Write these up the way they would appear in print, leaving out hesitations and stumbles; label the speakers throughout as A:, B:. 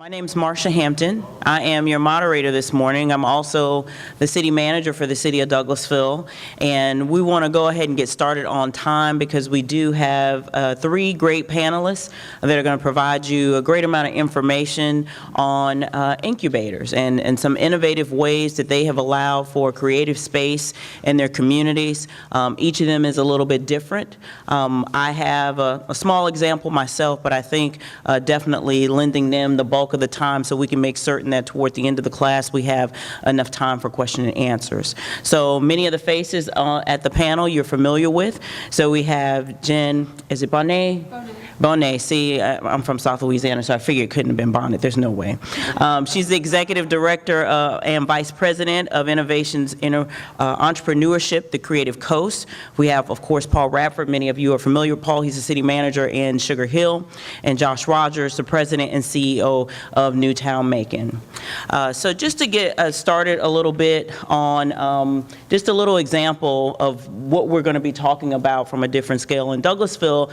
A: My name's Marsha Hampton. I am your moderator this morning. I'm also the city manager for the city of Douglasville, and we want to go ahead and get started on time because we do have three great panelists that are going to provide you a great amount of information on incubators and some innovative ways that they have allowed for creative space in their communities. Each of them is a little bit different. I have a small example myself, but I think definitely lending them the bulk of the time so we can make certain that toward the end of the class we have enough time for question and answers. So many of the faces at the panel you're familiar with. So we have Jen, is it Bonnet? Bonnet. See, I'm from South Louisiana, so I figured it couldn't have been Bonnet. There's no way. She's the executive director and vice president of innovations in Entrepreneurship, the Creative Coast. We have, of course, Paul Radford. Many of you are familiar with Paul. He's the city manager in Sugar Hill, and Josh Rogers, the president and CEO of Newtown Macon. So just to get started a little bit on just a little example of what we're going to be talking about from a different scale. In Douglasville,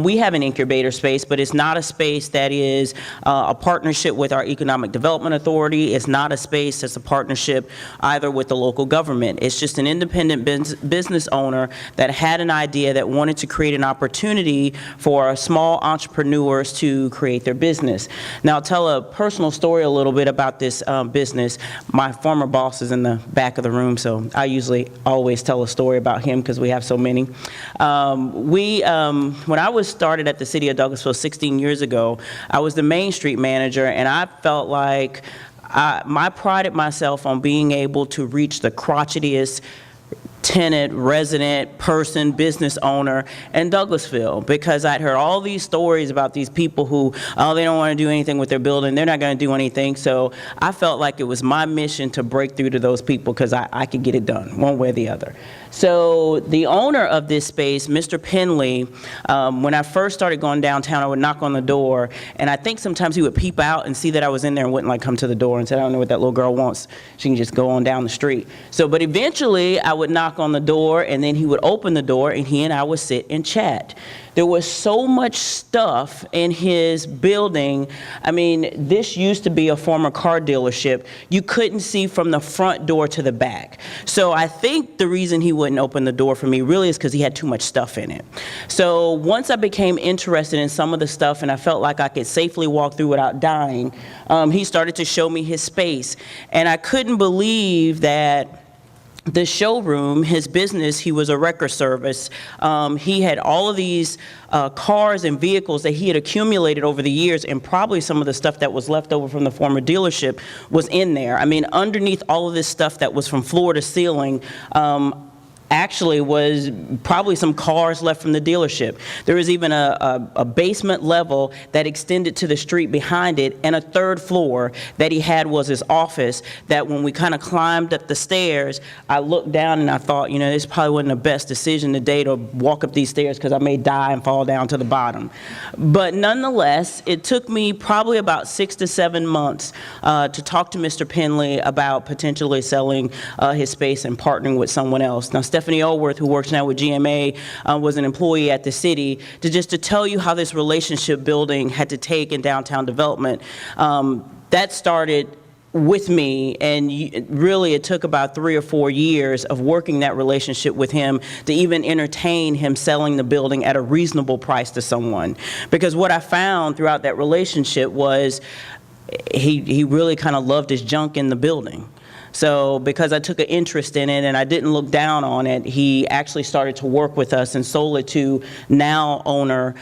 A: we have an incubator space, but it's not a space that is a partnership with our Economic Development Authority. It's not a space that's a partnership either with the local government. It's just an independent business owner that had an idea that wanted to create an opportunity for small entrepreneurs to create their business. Now, I'll tell a personal story a little bit about this business. My former boss is in the back of the room, so I usually always tell a story about him because we have so many. When I was started at the city of Douglasville 16 years ago, I was the Main Street manager, and I felt like I prided myself on being able to reach the crotchetiest tenant, resident, person, business owner in Douglasville, because I'd heard all these stories about these people who, they don't want to do anything with their building, they're not going to do anything. So I felt like it was my mission to break through to those people because I could get it done one way or the other. So the owner of this space, Mr. Penley, when I first started going downtown, I would knock on the door, and I think sometimes he would peep out and see that I was in there and wouldn't like come to the door and say, I don't know what that little girl wants. She can just go on down the street. So, but eventually I would knock on the door, and then he would open the door, and he and I would sit and chat. There was so much stuff in his building. I mean, this used to be a former car dealership. You couldn't see from the front door to the back. So I think the reason he wouldn't open the door for me really is because he had too much stuff in it. So once I became interested in some of the stuff and I felt like I could safely walk through without dying, he started to show me his space. And I couldn't believe that the showroom, his business, he was a wrecker service. He had all of these cars and vehicles that he had accumulated over the years, and probably some of the stuff that was left over from the former dealership was in there. I mean, underneath all of this stuff that was from floor to ceiling, actually was probably some cars left from the dealership. There was even a basement level that extended to the street behind it, and a third floor that he had was his office, that when we kind of climbed up the stairs, I looked down and I thought, you know, this probably wasn't the best decision today to walk up these stairs because I may die and fall down to the bottom. But nonetheless, it took me probably about 6 to 7 months to talk to Mr. Penley about potentially selling his space and partnering with someone else. Now, Stephanie Olworth, who works now with GMA, was an employee at the city, to tell you how this relationship building had to take in downtown development. That started with me, and really it took about 3 or 4 years of working that relationship with him to even entertain him selling the building at a reasonable price to someone. Because what I found throughout that relationship was he really kind of loved his junk in the building. So because I took an interest in it and I didn't look down on it, he actually started to work with us and sold it to now owner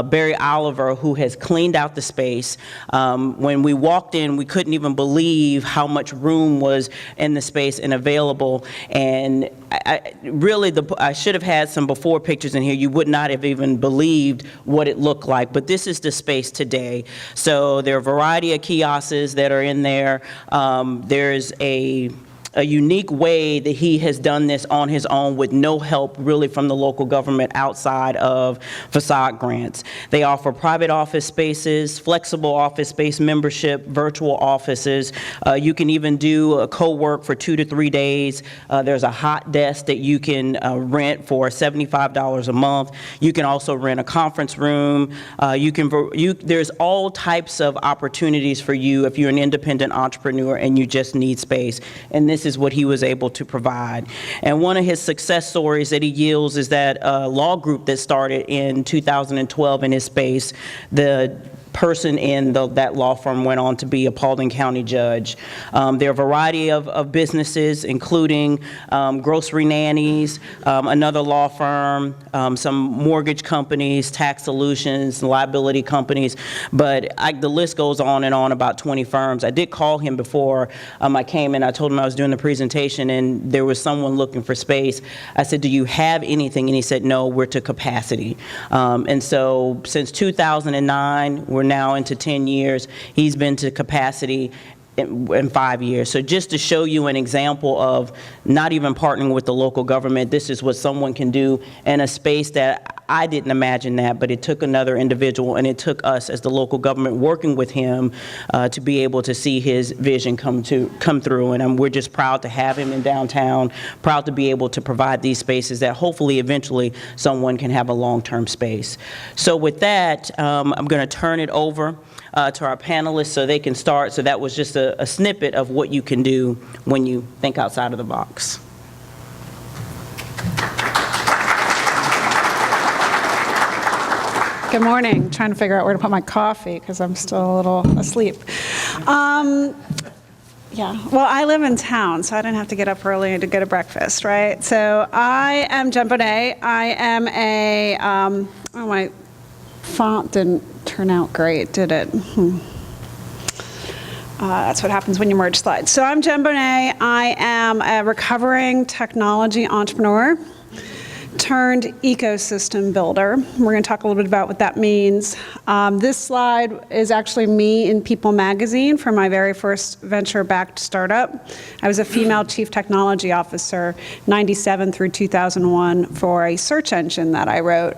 A: Barry Oliver, who has cleaned out the space. When we walked in, we couldn't even believe how much room was in the space and available. And I should have had some before pictures in here. You would not have even believed what it looked like. But this is the space today. So there are a variety of kiosks that are in there. There's a a unique way that he has done this on his own with no help really from the local government outside of facade grants. They offer private office spaces, flexible office space membership, virtual offices. You can even do a co-work for 2 to 3 days. There's a hot desk that you can rent for $75 a month. You can also rent a conference room. There's all types of opportunities for you if you're an independent entrepreneur and you just need space. And this is what he was able to provide. And one of his success stories that he yields is that law group that started in 2012 in his space. The person in that law firm went on to be a Paulding County judge. There are a variety of businesses, including grocery nannies, another law firm, some mortgage companies, tax solutions, liability companies, but the list goes on and on, about 20 firms. I did call him before I came in. I told him I was doing the presentation and there was someone looking for space. I said, do you have anything? And he said, no, we're to capacity. And so since 2009, we're now into 10 years. He's been to capacity in 5 years. So just to show you an example of not even partnering with the local government, this is what someone can do in a space that I didn't imagine that, but it took another individual and it took us as the local government working with him to be able to see his vision come through. And we're just proud to have him in downtown, proud to be able to provide these spaces that hopefully eventually someone can have a long-term space. So with that, I'm going to turn it over to our panelists so they can start. So that was just a snippet of what you can do when you think outside of the box.
B: Good morning. Trying to figure out where to put my coffee because I'm still a little asleep. Yeah, well, I live in town, so I didn't have to get up early to go to breakfast, right? So I am Jen Bonet. I am oh, my font didn't turn out great, did it? That's what happens when you merge slides. So I'm Jen Bonet. I am a recovering technology entrepreneur turned ecosystem builder. We're going to talk a little bit about what that means. This slide is actually me in People magazine for my very first venture-backed startup. I was a female chief technology officer, 97 through 2001, for a search engine that I wrote.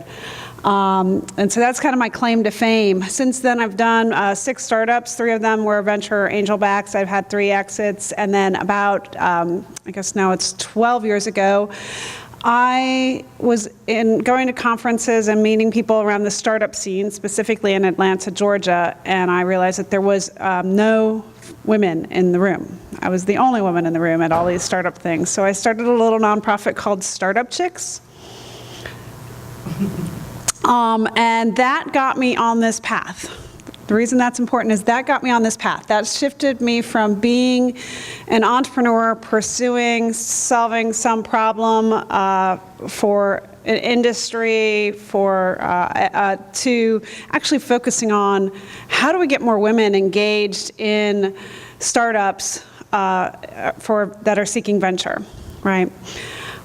B: And so that's kind of my claim to fame. Since then, I've done 6 startups. 3 of them were venture angel backs. I've had 3 exits. And then about, I guess now it's 12 years ago, I was going to conferences and meeting people around the startup scene, specifically in Atlanta, Georgia, and I realized that there was no women in the room. I was the only woman in the room at all these startup things. So I started a little nonprofit called Startup Chicks. And that got me on this path. The reason that's important is that got me on this path. That shifted me from being an entrepreneur pursuing, solving some problem for an industry, to actually focusing on how do we get more women engaged in startups that are seeking venture, right?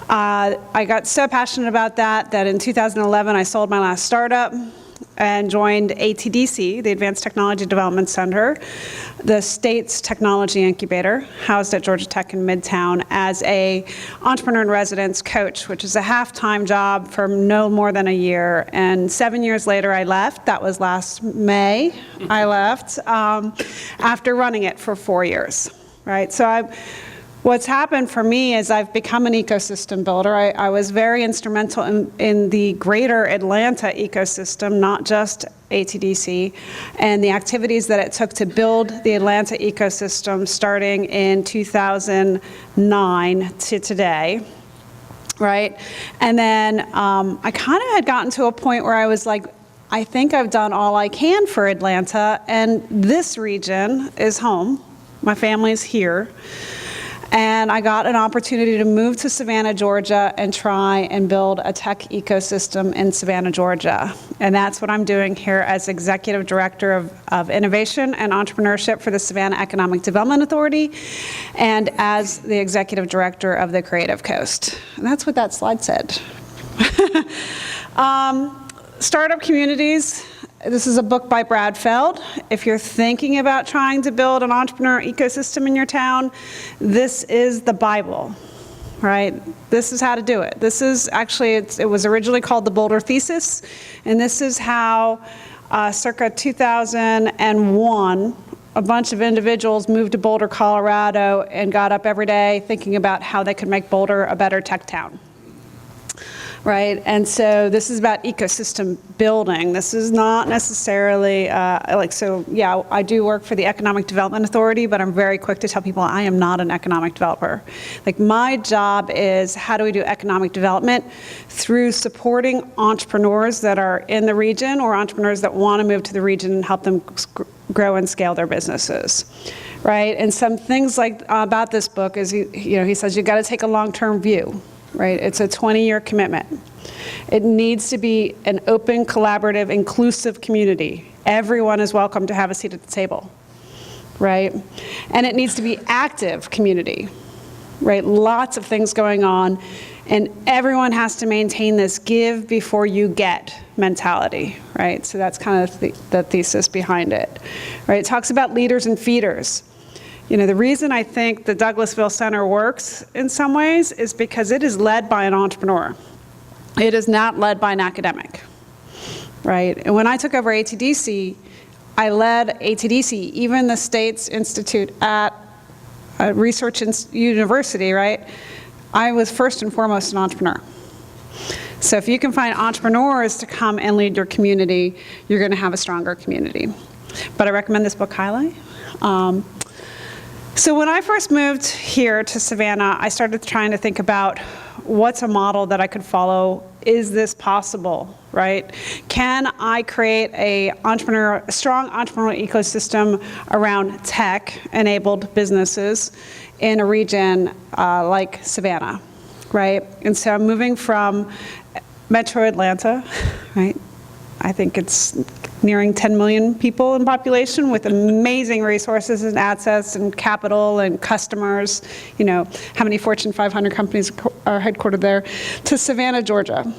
B: I got so passionate about that in 2011 I sold my last startup and joined ATDC, the Advanced Technology Development Center, the state's technology incubator, housed at Georgia Tech in Midtown, as a entrepreneur in residence coach, which is a half-time job for no more than a year. And 7 years later, I left. That was last May. I left after running it for 4 years, right? So what's happened for me is I've become an ecosystem builder. I was very instrumental in the greater Atlanta ecosystem, not just ATDC, and the activities that it took to build the Atlanta ecosystem starting in 2009 to today, right? And then I kind of had gotten to a point where I was like, I think I've done all I can for Atlanta, and this region is home. My family's here. And I got an opportunity to move to Savannah, Georgia, and try and build a tech ecosystem in Savannah, Georgia. And that's what I'm doing here as Executive Director of Innovation and Entrepreneurship for the Savannah Economic Development Authority, and as the Executive Director of the Creative Coast. And that's what that slide said. Startup communities This is a book by Radford. If you're thinking about trying to build an entrepreneur ecosystem in your town, this is the Bible, right? This is how to do it. This is actually, it was originally called the Boulder Thesis, and this is how, circa 2001, a bunch of individuals moved to Boulder, Colorado, and got up every day thinking about how they could make Boulder a better tech town. Right, and so this is about ecosystem building. This is not necessarily, yeah, I do work for the Economic Development Authority, but I'm very quick to tell people I am not an economic developer. Like, my job is, how do we do economic development through supporting entrepreneurs that are in the region or entrepreneurs that want to move to the region and help them grow and scale their businesses. Right, and some things like about this book is, he says you got to take a long-term view. Right? It's a 20-year commitment. It needs to be an open, collaborative, inclusive community. Everyone is welcome to have a seat at the table, right? And it needs to be active community, right? Lots of things going on, and everyone has to maintain this give before you get mentality, right? So that's kind of the thesis behind it, right? It talks about leaders and feeders. The reason I think the Douglasville Center works in some ways is because it is led by an entrepreneur. It is not led by an academic, right? And when I took over ATDC, I led ATDC, even the state's institute at a research university, right? I was first and foremost an entrepreneur. So if you can find entrepreneurs to come and lead your community, you're going to have a stronger community. But I recommend this book highly. So when I first moved here to Savannah, I started trying to think about what's a model that I could follow. Is this possible, right? Can I create a strong entrepreneurial ecosystem around tech-enabled businesses in a region like Savannah, right? And so I'm moving from Metro Atlanta, right? I think it's nearing 10 million people in population with amazing resources and assets and capital and customers. How many Fortune 500 companies are headquartered there, to Savannah, Georgia.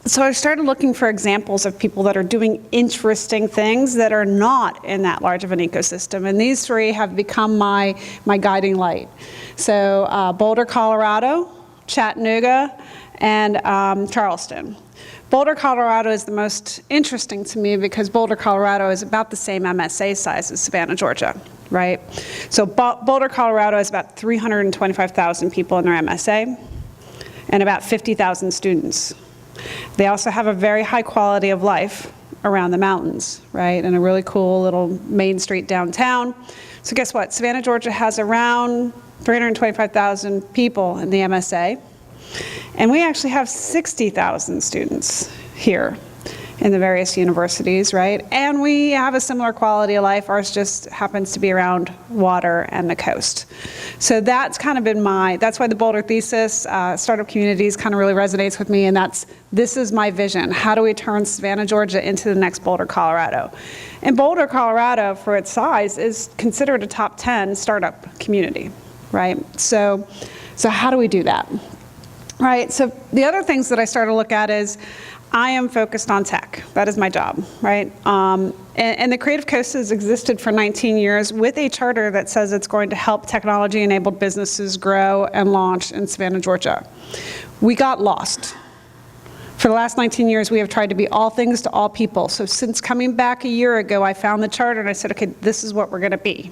B: So I started looking for examples of people that are doing interesting things that are not in that large of an ecosystem. And these three have become my guiding light. So Boulder, Colorado, Chattanooga, and Charleston. Boulder, Colorado is the most interesting to me because Boulder, Colorado is about the same MSA size as Savannah, Georgia, right? So Boulder, Colorado has about 325,000 people in their MSA and about 50,000 students. They also have a very high quality of life around the mountains, right? And a really cool little main street downtown. So guess what? Savannah, Georgia has around 325,000 people in the MSA. And we actually have 60,000 students here in the various universities, right? And we have a similar quality of life. Ours just happens to be around water and the coast. So that's kind of been that's why the Boulder Thesis, startup communities kind of really resonates with me, and this is my vision. How do we turn Savannah, Georgia into the next Boulder, Colorado? And Boulder, Colorado, for its size, is considered a top 10 startup community, right? So how do we do that? Right, so the other things that I started to look at is I am focused on tech. That is my job, right? And the Creative Coast has existed for 19 years with a charter that says it's going to help technology-enabled businesses grow and launch in Savannah, Georgia. We got lost. For the last 19 years, we have tried to be all things to all people. So since coming back a year ago, I found the charter and I said, okay, this is what we're going to be,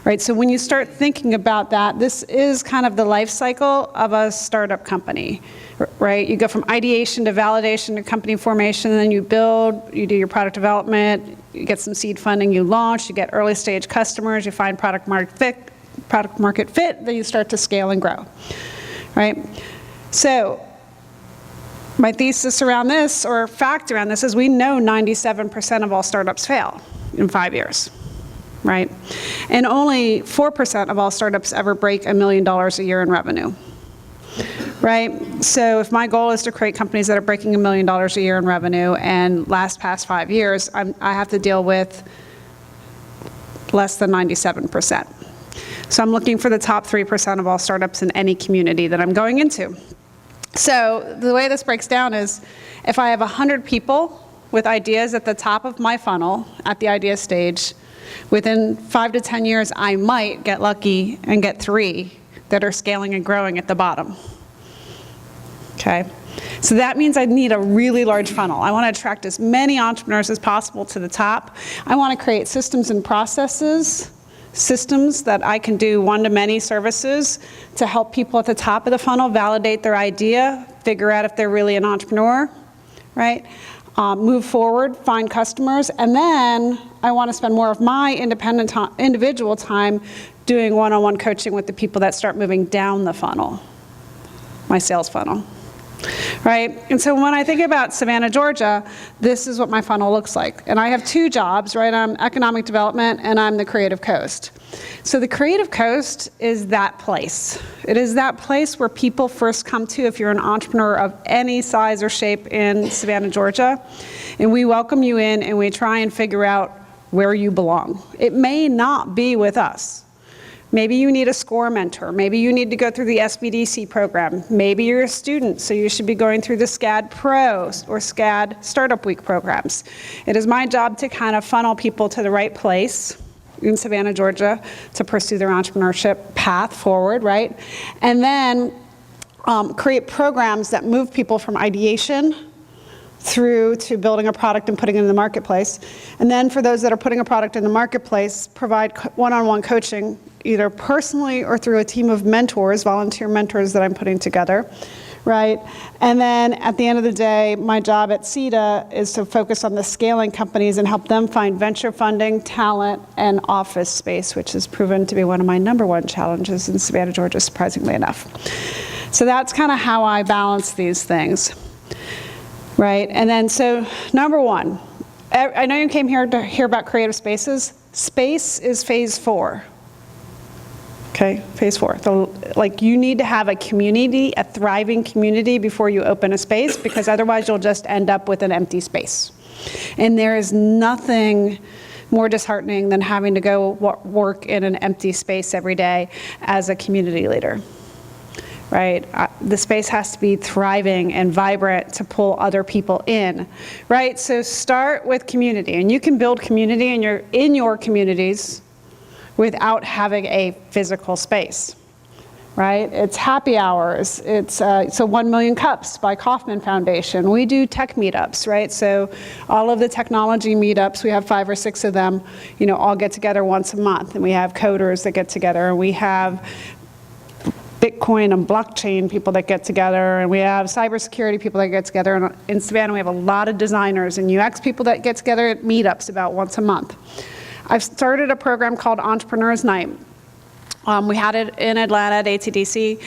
B: right? So when you start thinking about that, this is kind of the life cycle of a startup company, right? You go from ideation to validation to company formation, and then you build, you do your product development, you get some seed funding, you launch, you get early stage customers, you find product market fit, then you start to scale and grow, right? So my thesis around this, or fact around this, is we know 97% of all startups fail in 5 years, right? And only 4% of all startups ever break $1 million a year in revenue, right? So if my goal is to create companies that are breaking $1 million a year in revenue and past 5 years, I have to deal with less than 97%. So I'm looking for the top 3% of all startups in any community that I'm going into. So the way this breaks down is if I have 100 people with ideas at the top of my funnel at the idea stage. Within 5 to 10 years, I might get lucky and get 3 that are scaling and growing at the bottom. Okay? So that means I need a really large funnel. I want to attract as many entrepreneurs as possible to the top. I want to create systems and processes, systems that I can do one-to-many services to help people at the top of the funnel validate their idea, figure out if they're really an entrepreneur, right? Move forward, find customers, and then I want to spend more of my individual time doing one-on-one coaching with the people that start moving down the funnel, my sales funnel. Right? And so when I think about Savannah, Georgia, this is what my funnel looks like. And I have 2 jobs, right? I'm economic development and I'm the creative coast. So the creative coast is that place. It is that place where people first come to if you're an entrepreneur of any size or shape in Savannah, Georgia. And we welcome you in and we try and figure out where you belong. It may not be with us. Maybe you need a SCORE mentor. Maybe you need to go through the SBDC program. Maybe you're a student, so you should be going through the SCAD Pro or SCAD Startup Week programs. It is my job to kind of funnel people to the right place in Savannah, Georgia, to pursue their entrepreneurship path forward, right? And then create programs that move people from ideation through to building a product and putting it in the marketplace. And then for those that are putting a product in the marketplace, provide one-on-one coaching, either personally or through a team of mentors, volunteer mentors that I'm putting together, right? And then at the end of the day, my job at CETA is to focus on the scaling companies and help them find venture funding, talent, and office space, which has proven to be one of my #1 challenges in Savannah, Georgia, surprisingly enough. So that's kind of how I balance these things. Right, and then so #1, I know you came here to hear about creative spaces. Space is phase 4. Okay, phase 4. Like you need to have a community, a thriving community before you open a space, because otherwise you'll just end up with an empty space. And there is nothing more disheartening than having to go work in an empty space every day as a community leader. Right? The space has to be thriving and vibrant to pull other people in, right? So start with community, and you can build community in your communities without having a physical space, right? It's happy hours. It's 1 Million Cups by Kauffman Foundation. We do tech meetups, right? So all of the technology meetups, we have 5 or 6 of them, all get together once a month, and we have coders that get together, and we have Bitcoin and blockchain people that get together, and we have cybersecurity people that get together. And in Savannah, we have a lot of designers and UX people that get together at meetups about once a month. I've started a program called Entrepreneurs Night. We had it in Atlanta at ATDC.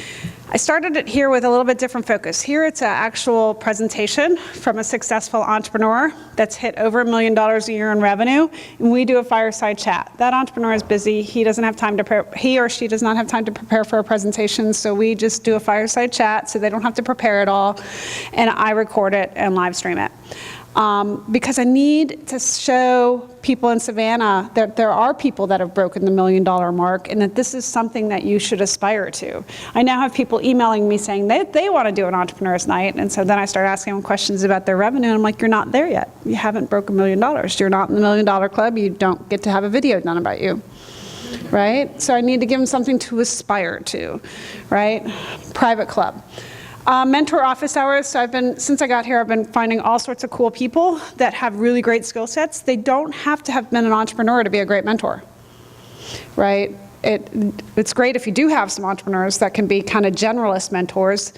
B: I started it here with a little bit different focus. Here it's an actual presentation from a successful entrepreneur that's hit over $1 million a year in revenue, and we do a fireside chat. That entrepreneur is busy. He or she does not have time to prepare for a presentation, so we just do a fireside chat so they don't have to prepare it all, and I record it and live stream it. Because I need to show people in Savannah that there are people that have broken the $1 million mark, and that this is something that you should aspire to. I now have people emailing me saying they want to do an entrepreneur's night, and so then I start asking them questions about their revenue, and I'm like, you're not there yet. You haven't broken $1 million. You're not in the $1 million club. You don't get to have a video done about you. Right? So I need to give them something to aspire to, right? Private club. Mentor office hours. So since I got here, I've been finding all sorts of cool people that have really great skill sets. They don't have to have been an entrepreneur to be a great mentor, right? It's great if you do have some entrepreneurs that can be kind of generalist mentors,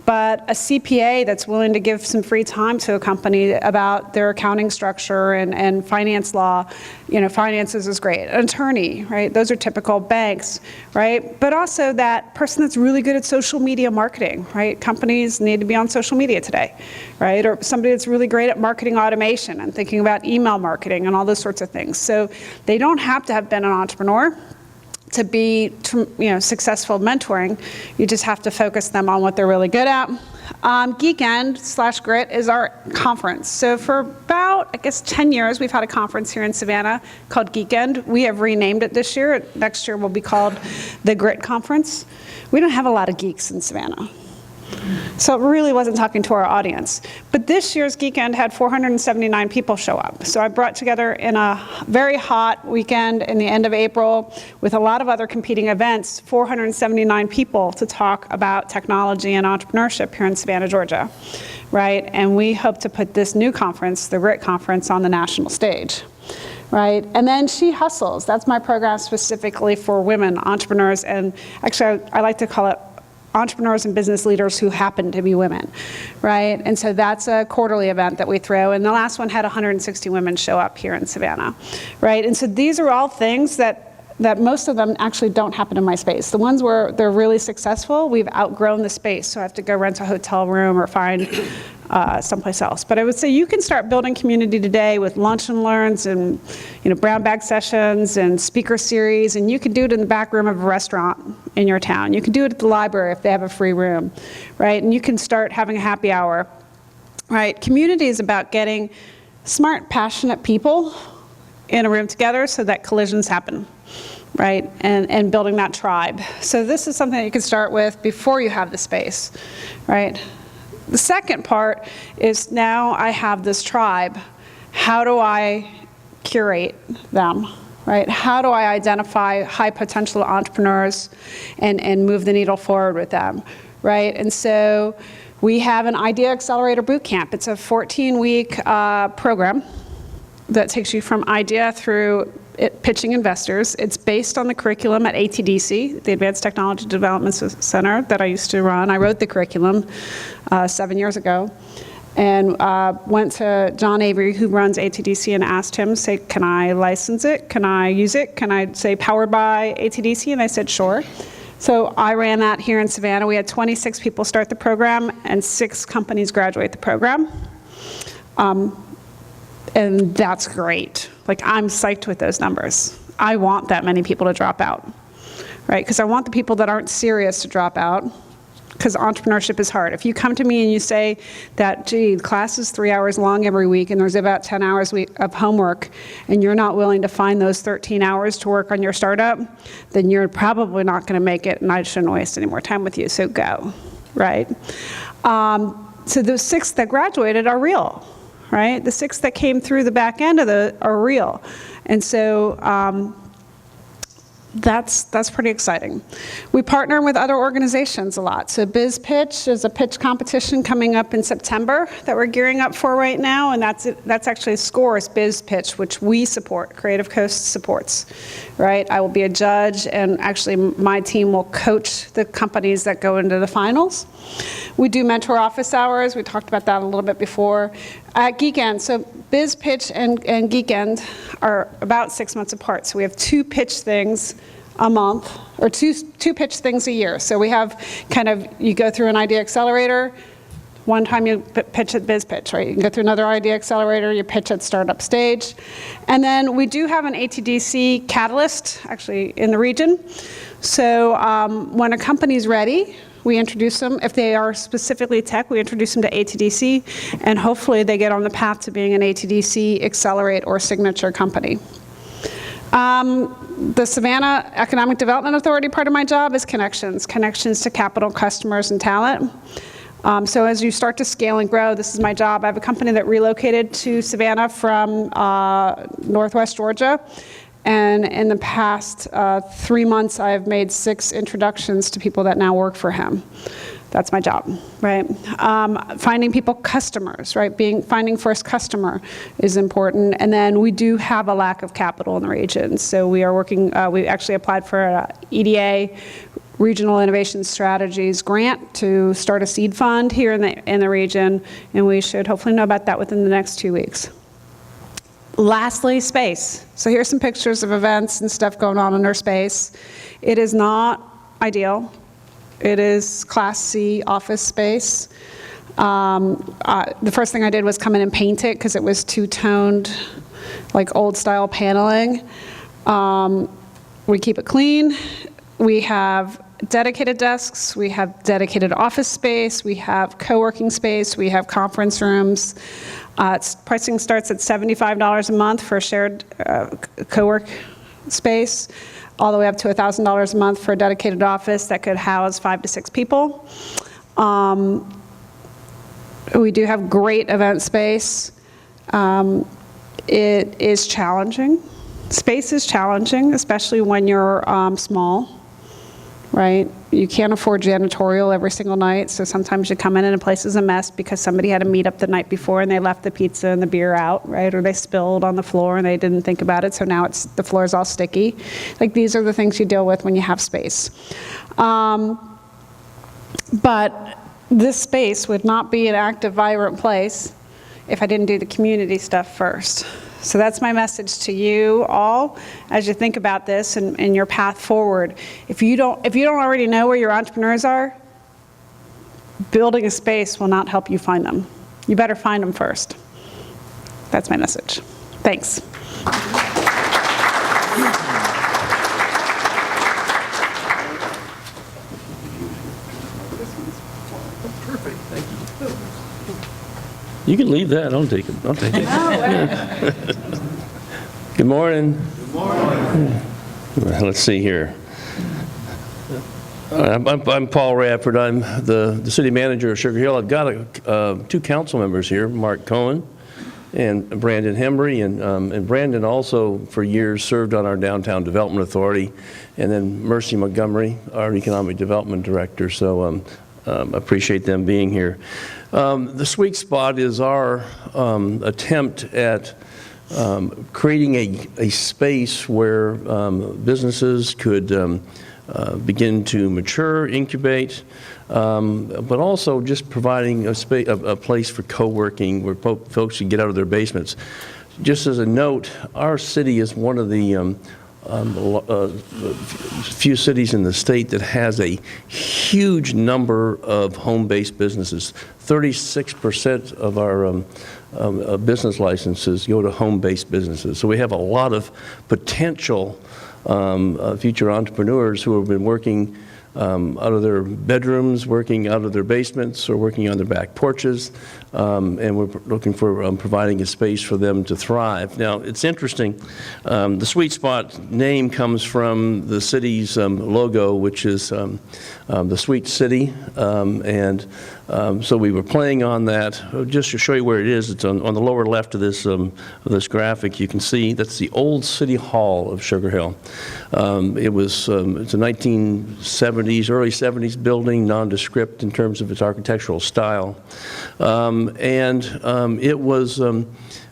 B: but a CPA that's willing to give some free time to a company about their accounting structure and finance law, finances is great. An attorney, right? Those are typical. Banks, right? But also that person that's really good at social media marketing, right? Companies need to be on social media today, right? Or somebody that's really great at marketing automation and thinking about email marketing and all those sorts of things. So they don't have to have been an entrepreneur to be successful mentoring. You just have to focus them on what they're really good at. Geekend/Grit is our conference. So for about, 10 years, we've had a conference here in Savannah called Geekend. We have renamed it this year. Next year will be called the Grit Conference. We don't have a lot of geeks in Savannah. So it really wasn't talking to our audience. But this year's Geekend had 479 people show up. So I brought together in a very hot weekend in the end of April with a lot of other competing events, 479 people to talk about technology and entrepreneurship here in Savannah, Georgia, right? And we hope to put this new conference, the RIT conference, on the national stage. Right? And then She Hustles. That's my program specifically for women entrepreneurs, and actually I like to call it entrepreneurs and business leaders who happen to be women, right? And so that's a quarterly event that we throw, and the last one had 160 women show up here in Savannah, right? And so these are all things that most of them actually don't happen in my space. The ones where they're really successful, we've outgrown the space, so I have to go rent a hotel room or find someplace else. But I would say you can start building community today with lunch and learns and brown bag sessions and speaker series, and you can do it in the back room of a restaurant in your town. You can do it at the library if they have a free room, right? And you can start having a happy hour, right? Community is about getting smart, passionate people in a room together so that collisions happen, right? And building that tribe. So this is something that you can start with before you have the space, right? The second part is now I have this tribe. How do I curate them, right? How do I identify high potential entrepreneurs and move the needle forward with them, right? And so we have an Idea Accelerator Bootcamp. It's a 14-week program that takes you from idea through pitching investors. It's based on the curriculum at ATDC, the Advanced Technology Development Center that I used to run. I wrote the curriculum 7 years ago, and went to John Avery, who runs ATDC, and asked him, say, can I license it? Can I use it? Can I say powered by ATDC? And they said, sure. So I ran that here in Savannah. We had 26 people start the program, and 6 companies graduate the program. And that's great. Like, I'm psyched with those numbers. I want that many people to drop out, right? Because I want the people that aren't serious to drop out, because entrepreneurship is hard. If you come to me and you say that, gee, the class is 3 hours long every week and there's about 10 hours of homework, and you're not willing to find those 13 hours to work on your startup, then you're probably not going to make it, and I shouldn't waste any more time with you, so go, right? So those 6 that graduated are real. Right? The 6 that came through the back end of are real. And so that's pretty exciting. We partner with other organizations a lot. So Biz Pitch is a pitch competition coming up in September that we're gearing up for right now, and that's actually SCORE's Biz Pitch, which we support, Creative Coast supports, right? I will be a judge, and actually my team will coach the companies that go into the finals. We do mentor office hours. We talked about that a little bit before. At Geekend, so Biz Pitch and Geekend are about 6 months apart. So we have 2 pitch things a month, or two pitch things a year. So we have you go through an Idea Accelerator. One time you pitch at Biz Pitch, right? You can go through another Idea Accelerator, you pitch at startup stage. And then we do have an ATDC Catalyst, actually, in the region. So when a company's ready, we introduce them. If they are specifically tech, we introduce them to ATDC, and hopefully they get on the path to being an ATDC Accelerate or Signature company. The Savannah Economic Development Authority part of my job is connections to capital, customers, and talent. So as you start to scale and grow, this is my job. I have a company that relocated to Savannah from Northwest Georgia. And in the past 3 months, I've made 6 introductions to people that now work for him. That's my job, right? Finding people customers, right? Finding first customer is important. And then we do have a lack of capital in the region. So we are working, we actually applied for an EDA, Regional Innovation Strategies grant to start a seed fund here in the region. And we should hopefully know about that within the next 2 weeks. Lastly, space. So here's some pictures of events and stuff going on in our space. It is not ideal. It is Class C office space. The first thing I did was come in and paint it because it was two-toned, like old-style paneling. We keep it clean. We have dedicated desks. We have dedicated office space. We have co-working space. We have conference rooms. Pricing starts at $75 a month for a shared co-work space, all the way up to $1,000 a month for a dedicated office that could house 5 to 6 people. We do have great event space. It is challenging. Space is challenging, especially when you're small, right? You can't afford janitorial every single night, so sometimes you come in and the place is a mess because somebody had a meetup the night before and they left the pizza and the beer out, right? Or they spilled on the floor and they didn't think about it, so now the floor is all sticky. Like, these are the things you deal with when you have space. But this space would not be an active, vibrant place if I didn't do the community stuff first. So that's my message to you all as you think about this and your path forward. If you don't already know where your entrepreneurs are, building a space will not help you find them. You better find them first. That's my message. Thanks.
C: Perfect, thank you. You can leave that, I'll take it. Yeah. Good morning. Good morning. Let's see here. I'm Paul Radford. I'm the city manager of Sugar Hill. I've got two council members here, Mark Cohen and Brandon Hembry, and Brandon also for years served on our Downtown Development Authority, and then Mercy Montgomery, our Economic Development Director. So appreciate them being here. The sweet spot is our attempt at creating a space where businesses could begin to mature, incubate, but also just providing a place for co-working where folks can get out of their basements. Just as a note, our city is one of the few cities in the state that has a huge number of home-based businesses. 36% of our business licenses go to home-based businesses. So we have a lot of potential future entrepreneurs who have been working out of their bedrooms, working out of their basements, or working on their back porches, and we're looking for providing a space for them to thrive. Now, it's interesting, the Sweet Spot name comes from the city's logo, which is the Sweet City, and so we were playing on that. Just to show you where it is, it's on the lower left of this graphic. You can see that's the old City Hall of Sugar Hill. It's a 1970s, early 70s building, nondescript in terms of its architectural style. It was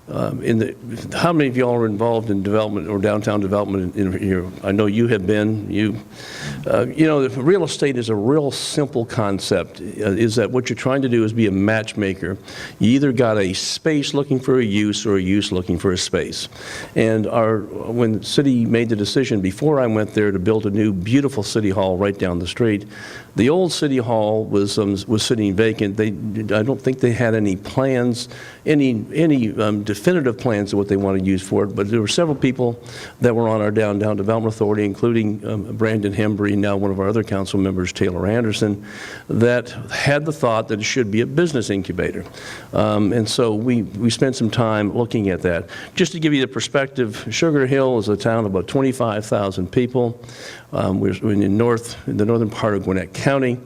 C: how many of y'all are involved in development or downtown development in here? I know you have been. You know, real estate is a real simple concept, is that what you're trying to do is be a matchmaker. You either got a space looking for a use or a use looking for a space. And when the city made the decision before I went there to build a new beautiful city hall right down the street, the old city hall was sitting vacant. I don't think they had any plans, any definitive plans of what they want to use for it, but there were several people that were on our Downtown Development Authority, including Brandon Hembry, now one of our other council members, Taylor Anderson, that had the thought that it should be a business incubator. And so we spent some time looking at that. Just to give you the perspective, Sugar Hill is a town of about 25,000 people. We're in the northern part of Gwinnett County.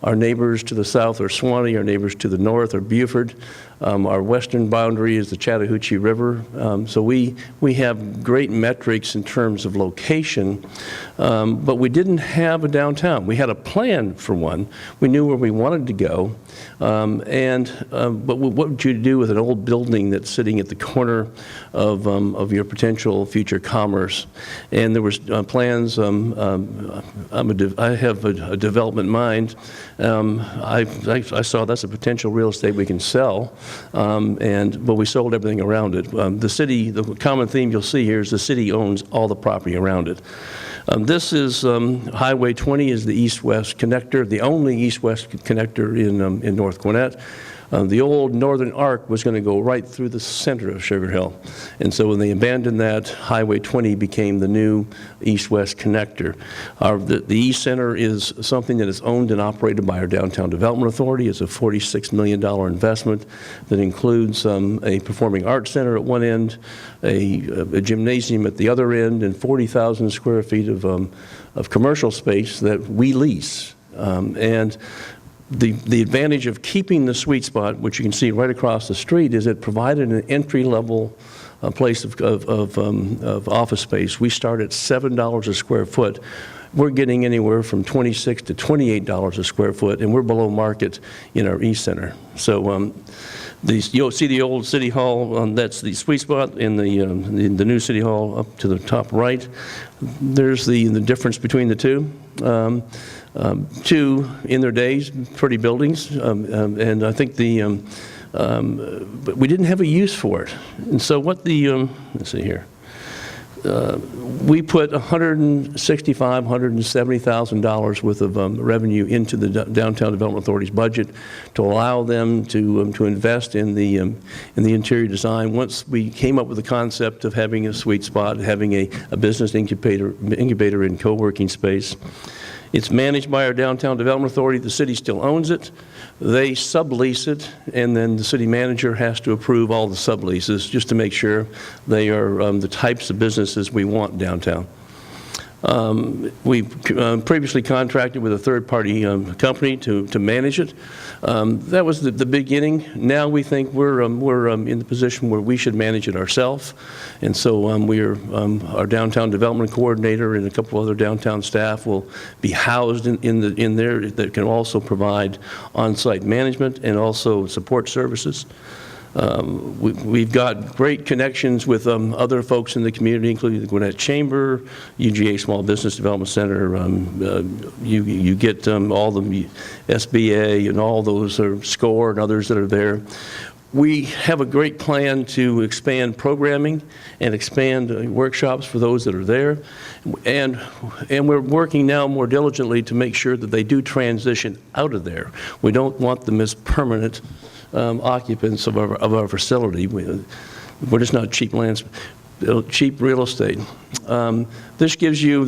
C: Our neighbors to the south are Swanee. Our neighbors to the north are Beaufort. Our western boundary is the Chattahoochee River. So we have great metrics in terms of location, but we didn't have a downtown. We had a plan for one. We knew where we wanted to go, but what would you do with an old building that's sitting at the corner of your potential future commerce? And there was plans. I have a development mind. I saw that's a potential real estate we can sell. But we sold everything around it. The common theme you'll see here is the city owns all the property around it. This is Highway 20 is the east-west connector, the only east-west connector in North Gwinnett. The old northern arc was going to go right through the center of Sugar Hill. And so when they abandoned that, Highway 20 became the new east-west connector. The East Center is something that is owned and operated by our Downtown Development Authority. It's a $46 million investment that includes a performing arts center at one end, a gymnasium at the other end, and 40,000 square feet of commercial space that we lease. And The advantage of keeping the sweet spot, which you can see right across the street, is it provided an entry-level place of office space. We start at $7 a square foot. We're getting anywhere from $26 to $28 a square foot, and we're below market in our East Center. So you'll see the old City Hall, that's the sweet spot, in the new City Hall up to the top right. There's the difference between the two. Two, in their days, pretty buildings, and I think but we didn't have a use for it. And so what let's see here. We put $165,000, $170,000 worth of revenue into the Downtown Development Authority's budget to allow them to invest in the interior design. Once we came up with the concept of having a sweet spot, having a business incubator and co-working space. It's managed by our Downtown Development Authority. The city still owns it. They sublease it, and then the city manager has to approve all the subleases just to make sure they are the types of businesses we want downtown. We previously contracted with a third-party company to manage it. That was the beginning. Now we think we're in the position where we should manage it ourselves, and so our downtown development coordinator and a couple other downtown staff will be housed in there that can also provide on-site management and also support services. We've got great connections with other folks in the community, including the Gwinnett Chamber, UGA Small Business Development Center. You get all the SBA and all those, SCORE and others that are there. We have a great plan to expand programming and expand workshops for those that are there. And we're working now more diligently to make sure that they do transition out of there. We don't want them as permanent occupants of our facility. We're just not cheap real estate. This gives you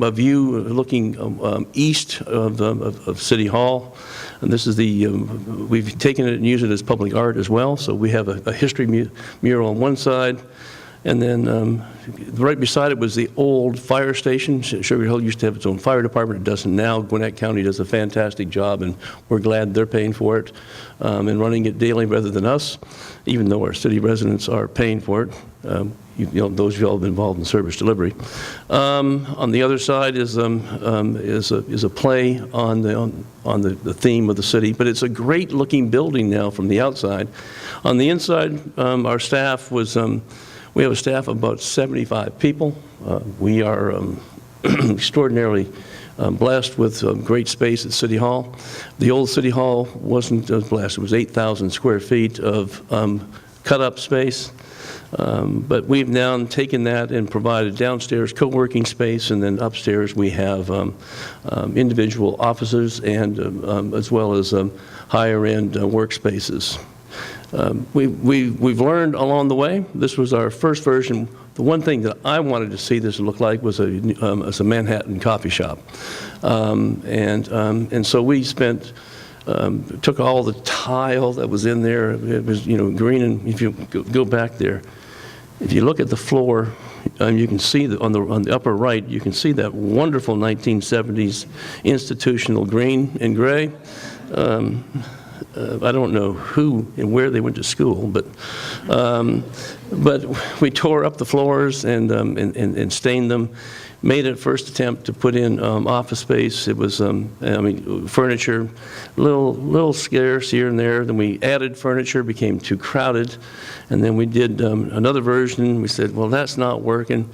C: a view looking east of City Hall. And this is we've taken it and used it as public art as well. So we have a history mural on one side. And then right beside it was the old fire station. Sugar Hill used to have its own fire department. It doesn't now. Gwinnett County does a fantastic job, and we're glad they're paying for it and running it daily rather than us, even though our city residents are paying for it. Those of you all have been involved in service delivery. On the other side is a play on the theme of the city, but it's a great-looking building now from the outside. On the inside, our staff was. We have a staff of about 75 people. We are extraordinarily blessed with great space at City Hall. The old City Hall wasn't as blessed. It was 8,000 square feet of cut-up space. But we've now taken that and provided downstairs co-working space, and then upstairs we have individual offices and as well as higher-end workspaces. We've learned along the way. This was our first version. The one thing that I wanted to see this look like was a Manhattan coffee shop, and so we took all the tile that was in there. It was green, and if you go back there, if you look at the floor, you can see on the upper right, you can see that wonderful 1970s institutional green and gray. I don't know who and where they went to school, but we tore up the floors and stained them. Made a first attempt to put in office space. It was, furniture, little scarce here and there. Then we added furniture, became too crowded, and then we did another version. We said, well, that's not working,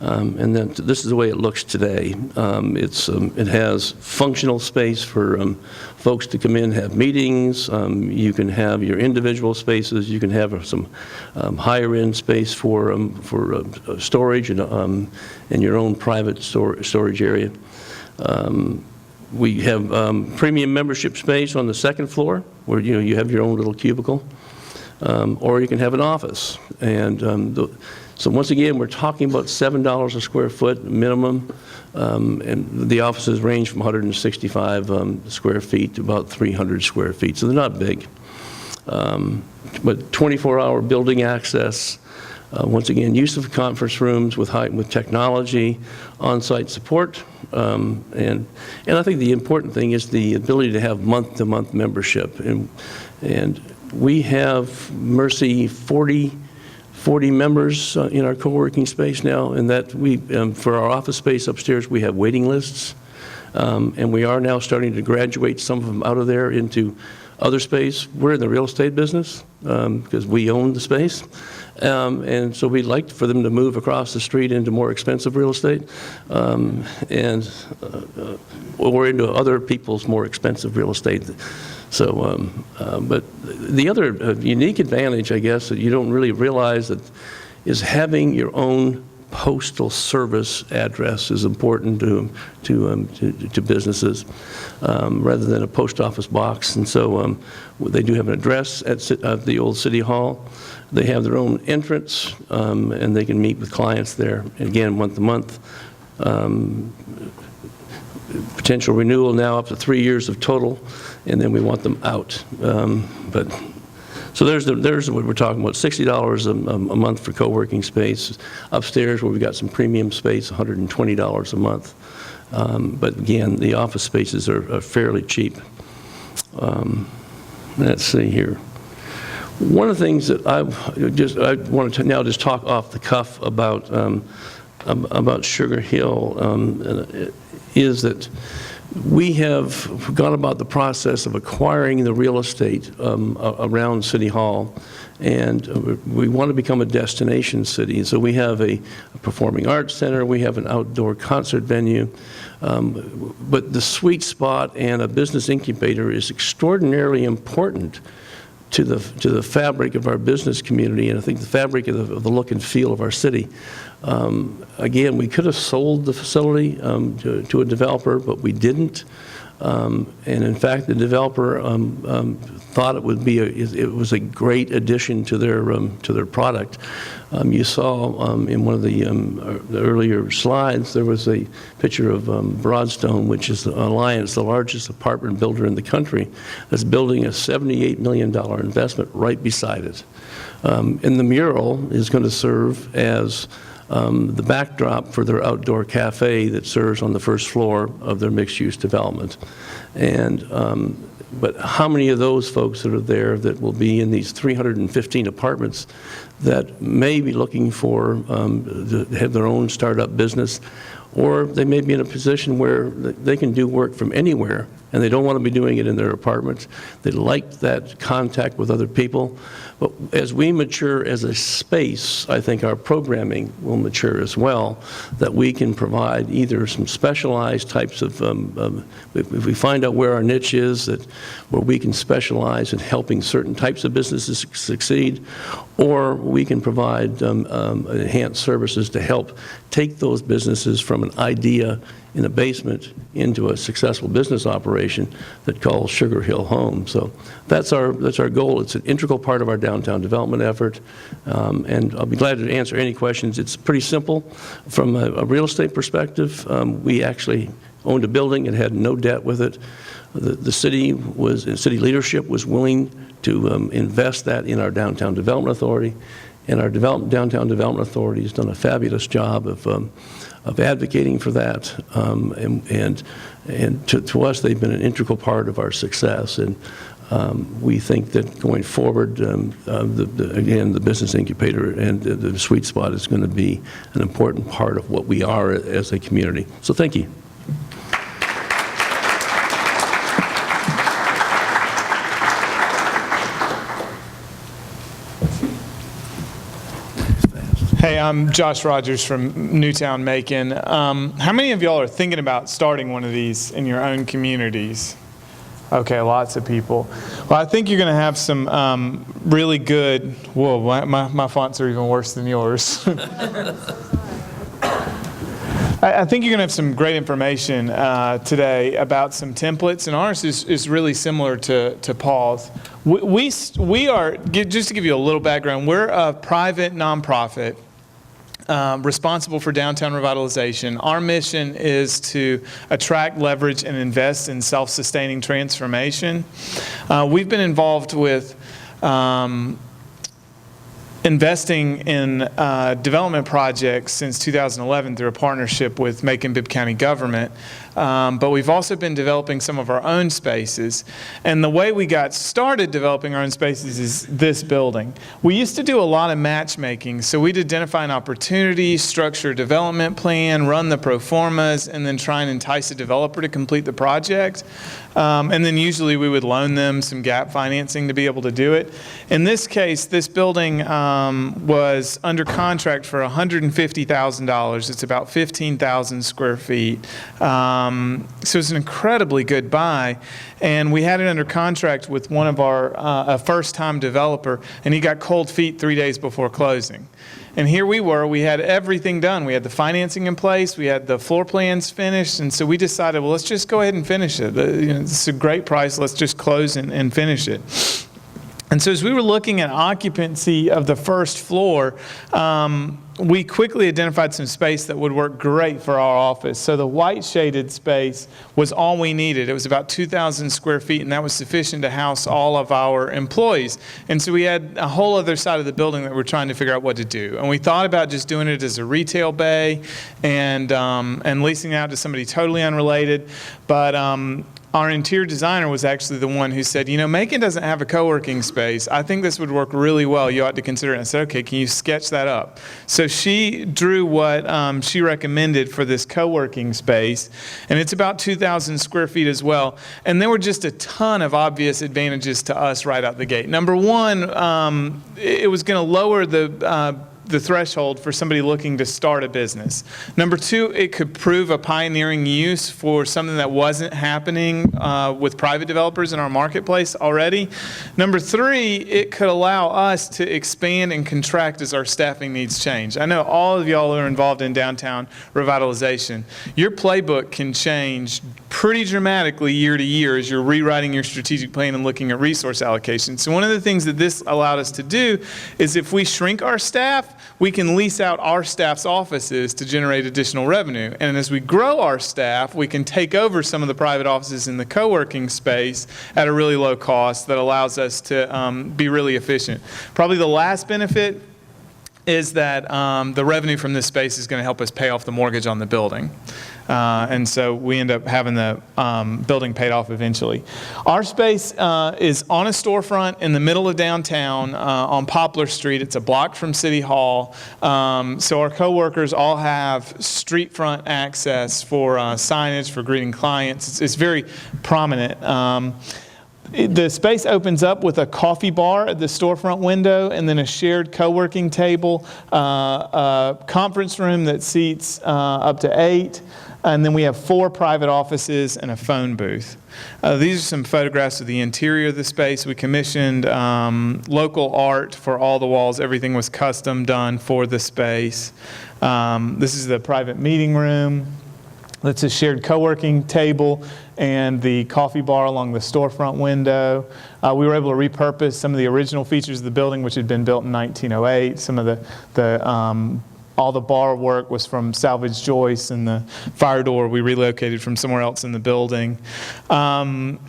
C: and then this is the way it looks today. It has functional space for folks to come in, have meetings. You can have your individual spaces. You can have some higher end space for storage and your own private storage area. We have premium membership space on the second floor where you have your own little cubicle, or you can have an office. And so once again, we're talking about $7 a square foot minimum, and the offices range from 165 square feet to about 300 square feet, so they're not big. But 24-hour building access, Once again, use of conference rooms with technology, on-site support, and I think the important thing is the ability to have month-to-month membership. And we have, Mercy, 40 members in our co-working space now, and that we, for our office space upstairs, we have waiting lists, and we are now starting to graduate some of them out of there into other space. We're in the real estate business because we own the space. And so we'd like for them to move across the street into more expensive real estate or into other people's more expensive real estate. So, but the other unique advantage, I guess, that you don't really realize that is having your own postal service address is important to businesses rather than a post office box. And so they do have an address at the old City Hall. They have their own entrance, and they can meet with clients there, again, month to month. Potential renewal now up to 3 years of total, and then we want them out. So there's what we're talking about, $60 a month for co-working space. Upstairs, where we've got some premium space, $120 a month. But again, the office spaces are fairly cheap. Let's see here. One of the things that I want to now just talk off the cuff about Sugar Hill is that we have gone about the process of acquiring the real estate around City Hall, and we want to become a destination city. So we have a performing arts center, we have an outdoor concert venue, but the sweet spot and a business incubator is extraordinarily important to the fabric of our business community, and I think the fabric of the look and feel of our city. Again, we could have sold the facility to a developer, but we didn't. And in fact, the developer thought it was a great addition to their product. You saw in one of the earlier slides, there was a picture of Broadstone, which is Alliance, the largest apartment builder in the country, that's building a $78 million investment right beside it. And the mural is going to serve as the backdrop for their outdoor cafe that serves on the first floor of their mixed-use development. And but how many of those folks that are there that will be in these 315 apartments that may be looking for to have their own startup business, or they may be in a position where they can do work from anywhere and they don't want to be doing it in their apartments. They like that contact with other people. But as we mature as a space, I think our programming will mature as well, that we can provide either some specialized types of, if we find out where our niche is, where we can specialize in helping certain types of businesses succeed, or we can provide enhanced services to help take those businesses from an idea in a basement into a successful business operation that calls Sugar Hill home. So that's our goal. It's an integral part of our downtown development effort, and I'll be glad to answer any questions. It's pretty simple. From a real estate perspective, we actually owned a building and had no debt with it. The city leadership was willing to invest that in our downtown development authority, and our downtown development authority has done a fabulous job of advocating for that, and to us, they've been an integral part of our success. And we think that going forward, again, the business incubator and the sweet spot is going to be an important part of what we are as a community. So thank you.
D: Hey, I'm Josh Rogers from Newtown, Macon. How many of y'all are thinking about starting one of these in your own communities? Okay, lots of people. Well, I think you're going to have some really good, whoa, my fonts are even worse than yours. I think you're going to have some great information today about some templates, and ours is really similar to Paul's. We are, just to give you a little background, we're a private nonprofit responsible for downtown revitalization. Our mission is to attract, leverage, and invest in self-sustaining transformation. We've been involved with investing in development projects since 2011 through a partnership with Macon-Bibb County government. But we've also been developing some of our own spaces. And the way we got started developing our own spaces is this building. We used to do a lot of matchmaking. So we'd identify an opportunity, structure a development plan, run the pro formas, and then try and entice a developer to complete the project. And then usually we would loan them some gap financing to be able to do it. In this case, this building was under contract for $150,000. It's about 15,000 square feet. So it's an incredibly good buy. And we had it under contract with one of our, a first-time developer, and he got cold feet 3 days before closing. And here we were, we had everything done. We had the financing in place, we had the floor plans finished, and so we decided, well, let's just go ahead and finish it. It's a great price, let's just close and finish it. And so as we were looking at occupancy of the first floor, we quickly identified some space that would work great for our office. So the white shaded space was all we needed. It was about 2,000 square feet, and that was sufficient to house all of our employees. And so we had a whole other side of the building that we're trying to figure out what to do. And we thought about just doing it as a retail bay and leasing it out to somebody totally unrelated. But our interior designer was actually the one who said, you know, Macon doesn't have a co-working space. I think this would work really well. You ought to consider it. I said, okay, can you sketch that up? So she drew what she recommended for this co-working space, and it's about 2,000 square feet as well. And there were just a ton of obvious advantages to us right out the gate. Number one, it was going to lower the threshold for somebody looking to start a business. Number two, it could prove a pioneering use for something that wasn't happening with private developers in our marketplace already. Number three, it could allow us to expand and contract as our staffing needs change. I know all of y'all are involved in downtown revitalization. Your playbook can change pretty dramatically year to year as you're rewriting your strategic plan and looking at resource allocation. So one of the things that this allowed us to do is if we shrink our staff, we can lease out our staff's offices to generate additional revenue. And as we grow our staff, we can take over some of the private offices in the co-working space at a really low cost that allows us to be really efficient. Probably the last benefit is that the revenue from this space is going to help us pay off the mortgage on the building. And so we end up having the building paid off eventually. Our space is on a storefront in the middle of downtown on Poplar Street. It's a block from City Hall. So our coworkers all have street front access for signage, for greeting clients. It's very prominent. The space opens up with a coffee bar at the storefront window and then a shared co-working table, a conference room that seats up to 8, and then we have 4 private offices and a phone booth. These are some photographs of the interior of the space. We commissioned local art for all the walls. Everything was custom done for the space. This is the private meeting room. That's a shared co-working table and the coffee bar along the storefront window. We were able to repurpose some of the original features of the building, which had been built in 1908. Some of all the bar work was from salvage joists, and the fire door we relocated from somewhere else in the building.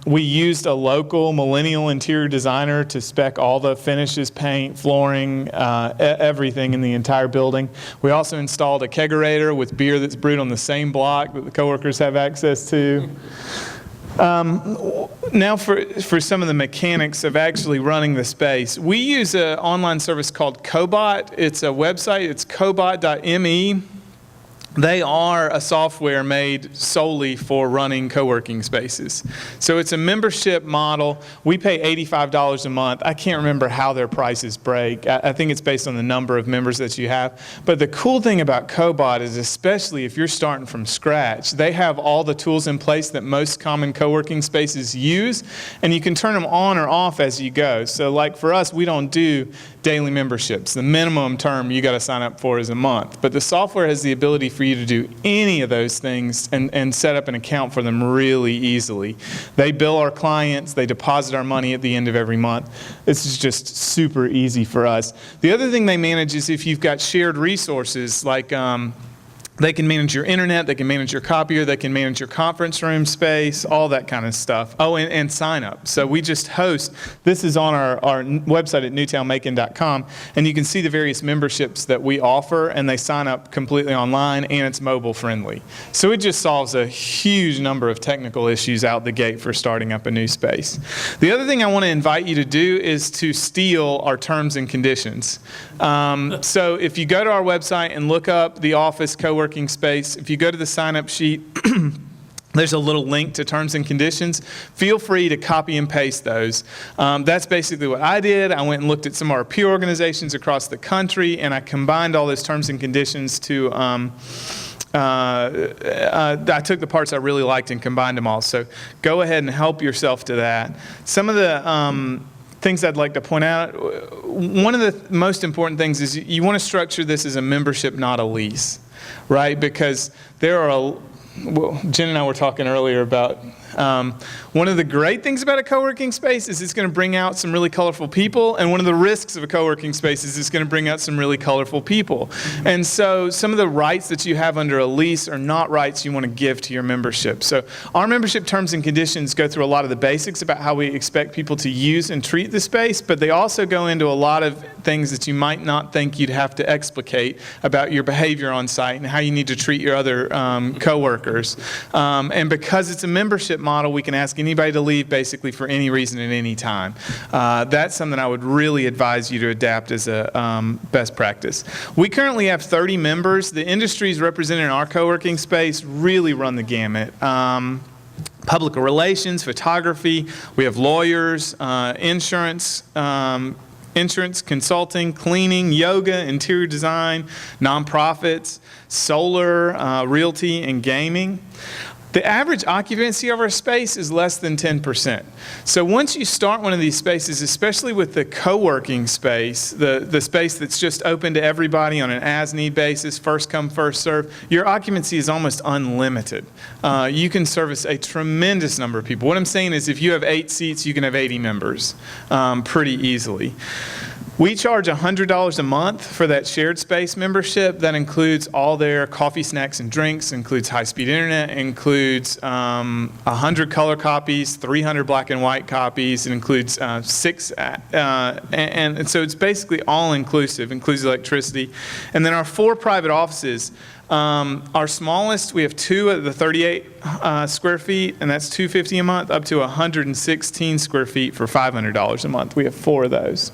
D: We used a local millennial interior designer to spec all the finishes, paint, flooring, everything in the entire building. We also installed a kegerator with beer that's brewed on the same block that the coworkers have access to. Now for some of the mechanics of actually running the space. We use an online service called Cobot. It's a website. It's cobot.me. They are a software made solely for running co-working spaces. So it's a membership model. We pay $85 a month. I can't remember how their prices break. I think it's based on the number of members that you have. But the cool thing about Cobot is, especially if you're starting from scratch, they have all the tools in place that most common co-working spaces use, and you can turn them on or off as you go. So like for us, we don't do daily memberships. The minimum term you got to sign up for is a month. But the software has the ability for you to do any of those things and set up an account for them really easily. They bill our clients, they deposit our money at the end of every month. This is just super easy for us. The other thing they manage is if you've got shared resources like They can manage your internet, they can manage your copier, they can manage your conference room space, all that kind of stuff. Oh, and sign up. So we just host, this is on our website at newtownmacon.com, and you can see the various memberships that we offer, and they sign up completely online, and it's mobile friendly. So it just solves a huge number of technical issues out the gate for starting up a new space. The other thing I want to invite you to do is to steal our terms and conditions. So if you go to our website and look up the office co-working space, if you go to the sign-up sheet, there's a little link to terms and conditions. Feel free to copy and paste those. That's basically what I did. I went and looked at some of our peer organizations across the country, and I combined all those terms and conditions to I took the parts I really liked and combined them all. So go ahead and help yourself to that. Some of the things I'd like to point out, one of the most important things is you want to structure this as a membership, not a lease, right? Because there are, Jen and I were talking earlier about one of the great things about a co-working space is it's going to bring out some really colorful people, and one of the risks of a co-working space is it's going to bring out some really colorful people. And so some of the rights that you have under a lease are not rights you want to give to your membership. So our membership terms and conditions go through a lot of the basics about how we expect people to use and treat the space, but they also go into a lot of things that you might not think you'd have to explicate about your behavior on site and how you need to treat your other co-workers. And because it's a membership model, we can ask anybody to leave basically for any reason at any time. That's something I would really advise you to adapt as a best practice. We currently have 30 members. The industries represented in our co-working space really run the gamut. Public relations, photography, we have lawyers, insurance, consulting, cleaning, yoga, interior design, nonprofits, solar, realty, and gaming. The average occupancy of our space is less than 10%. So once you start one of these spaces, especially with the co-working space, the space that's just open to everybody on an as-need basis, first come, first serve, your occupancy is almost unlimited. You can service a tremendous number of people. What I'm saying is if you have 8 seats, you can have 80 members pretty easily. We charge $100 a month for that shared space membership. That includes all their coffee, snacks, and drinks, includes high-speed internet, includes 100 color copies, 300 black and white copies. It includes 6, and so it's basically all-inclusive, includes electricity. And then our 4 private offices, our smallest, we have 2 at the 38 square feet, and that's $250 a month, up to 116 square feet for $500 a month. We have 4 of those.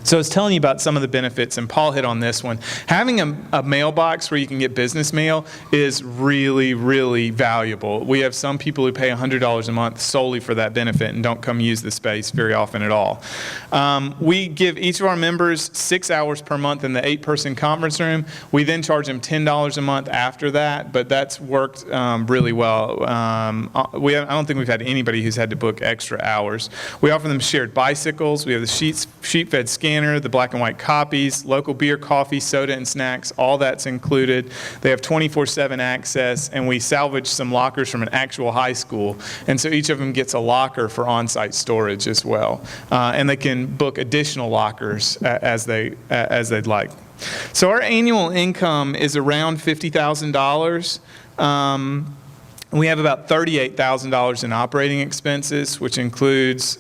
D: So I was telling you about some of the benefits, and Paul hit on this one. Having a mailbox where you can get business mail is really, really valuable. We have some people who pay $100 a month solely for that benefit and don't come use the space very often at all. We give each of our members 6 hours per month in the 8-person conference room. We then charge them $10 a month after that, but that's worked really well. I don't think we've had anybody who's had to book extra hours. We offer them shared bicycles. We have the sheet-fed scanner, the black and white copies, local beer, coffee, soda, and snacks, all that's included. They have 24/7 access, and we salvage some lockers from an actual high school. And so each of them gets a locker for on-site storage as well. And they can book additional lockers as they'd like. So our annual income is around $50,000. We have about $38,000 in operating expenses, which includes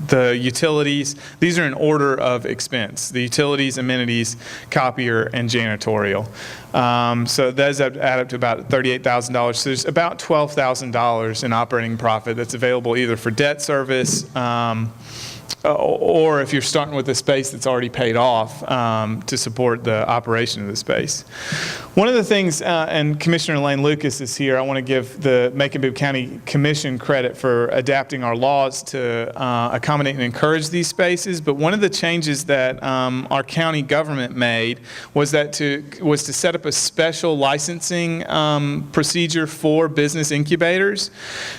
D: the utilities. These are in order of expense: the utilities, amenities, copier, and janitorial. So those add up to about $38,000. So there's about $12,000 in operating profit that's available either for debt service, or if you're starting with a space that's already paid off to support the operation of the space. One of the things, and Commissioner Lane Lucas is here, I want to give the Macon-Bibb County Commission credit for adapting our laws to accommodate and encourage these spaces. But one of the changes that our county government made was to set up a special licensing procedure for business incubators.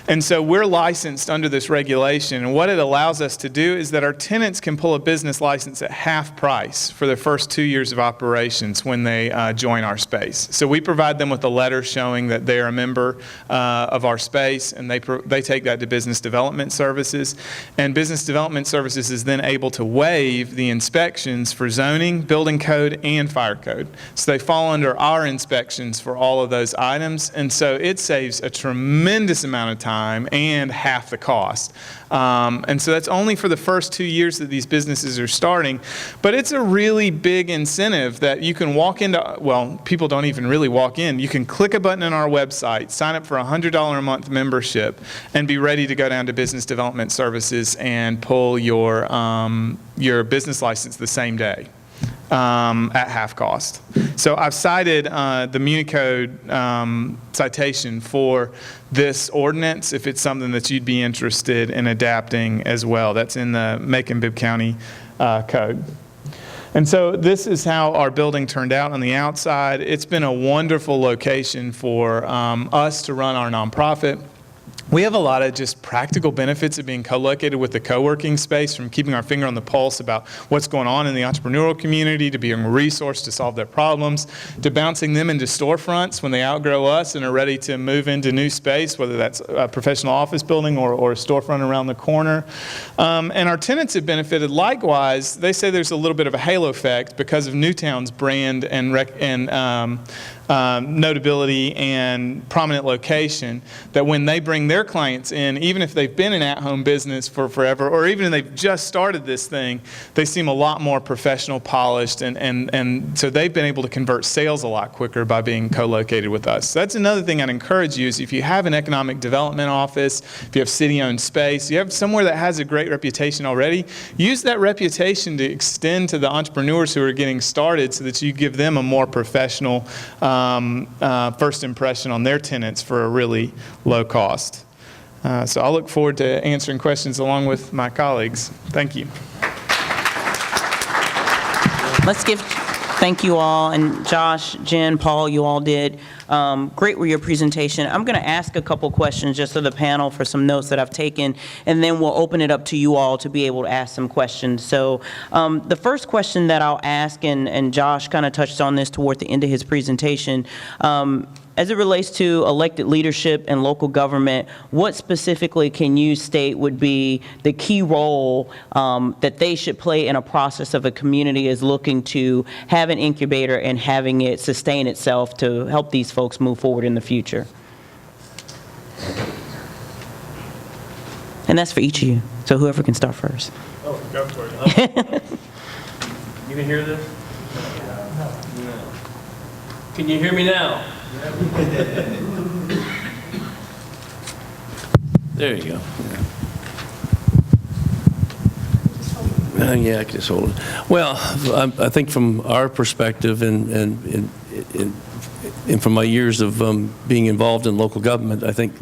D: And so we're licensed under this regulation, and what it allows us to do is that our tenants can pull a business license at half price for their first 2 years of operations when they join our space. So we provide them with a letter showing that they're a member of our space, and they take that to Business Development Services. And Business Development Services is then able to waive the inspections for zoning, building code, and fire code. So they fall under our inspections for all of those items, and so it saves a tremendous amount of time and half the cost. And so that's only for the first 2 years that these businesses are starting. But it's a really big incentive that you can walk into, well, people don't even really walk in. You can click a button on our website, sign up for a $100 a month membership, and be ready to go down to Business Development Services and pull your business license the same day. At half cost. So I've cited the Muni Code citation for this ordinance if it's something that you'd be interested in adapting as well. That's in the Macon-Bibb County Code. And so this is how our building turned out on the outside. It's been a wonderful location for us to run our nonprofit. We have a lot of just practical benefits of being co-located with the co-working space, from keeping our finger on the pulse about what's going on in the entrepreneurial community, to being a resource to solve their problems, to bouncing them into storefronts when they outgrow us and are ready to move into new space, whether that's a professional office building or a storefront around the corner. And our tenants have benefited likewise. They say there's a little bit of a halo effect because of Newtown's brand and notability and prominent location, that when they bring their clients in, even if they've been an at-home business for forever, or even if they've just started this thing, they seem a lot more professional, polished, and so they've been able to convert sales a lot quicker by being co-located with us. So that's another thing I'd encourage you is, if you have an economic development office, if you have city-owned space, you have somewhere that has a great reputation already, use that reputation to extend to the entrepreneurs who are getting started so that you give them a more professional first impression on their tenants for a really low cost. So I'll look forward to answering questions along with my colleagues. Thank you.
A: Let's give thank you all, and Josh, Jen, Paul, you all did great with your presentation. I'm going to ask a couple questions just to the panel for some notes that I've taken, and then we'll open it up to you all to be able to ask some questions. So the first question that I'll ask, and Josh kind of touched on this toward the end of his presentation, as it relates to elected leadership and local government, what specifically can you state would be the key role that they should play in a process of a community is looking to have an incubator and having it sustain itself to help these folks move forward in the future? And that's for each of you, so whoever can start first.
E: Oh, go for it. You can hear this? No. Can you hear me now? There you go.
C: Yeah, I can just hold it. Well, I think from our perspective and from my years of being involved in local government, I think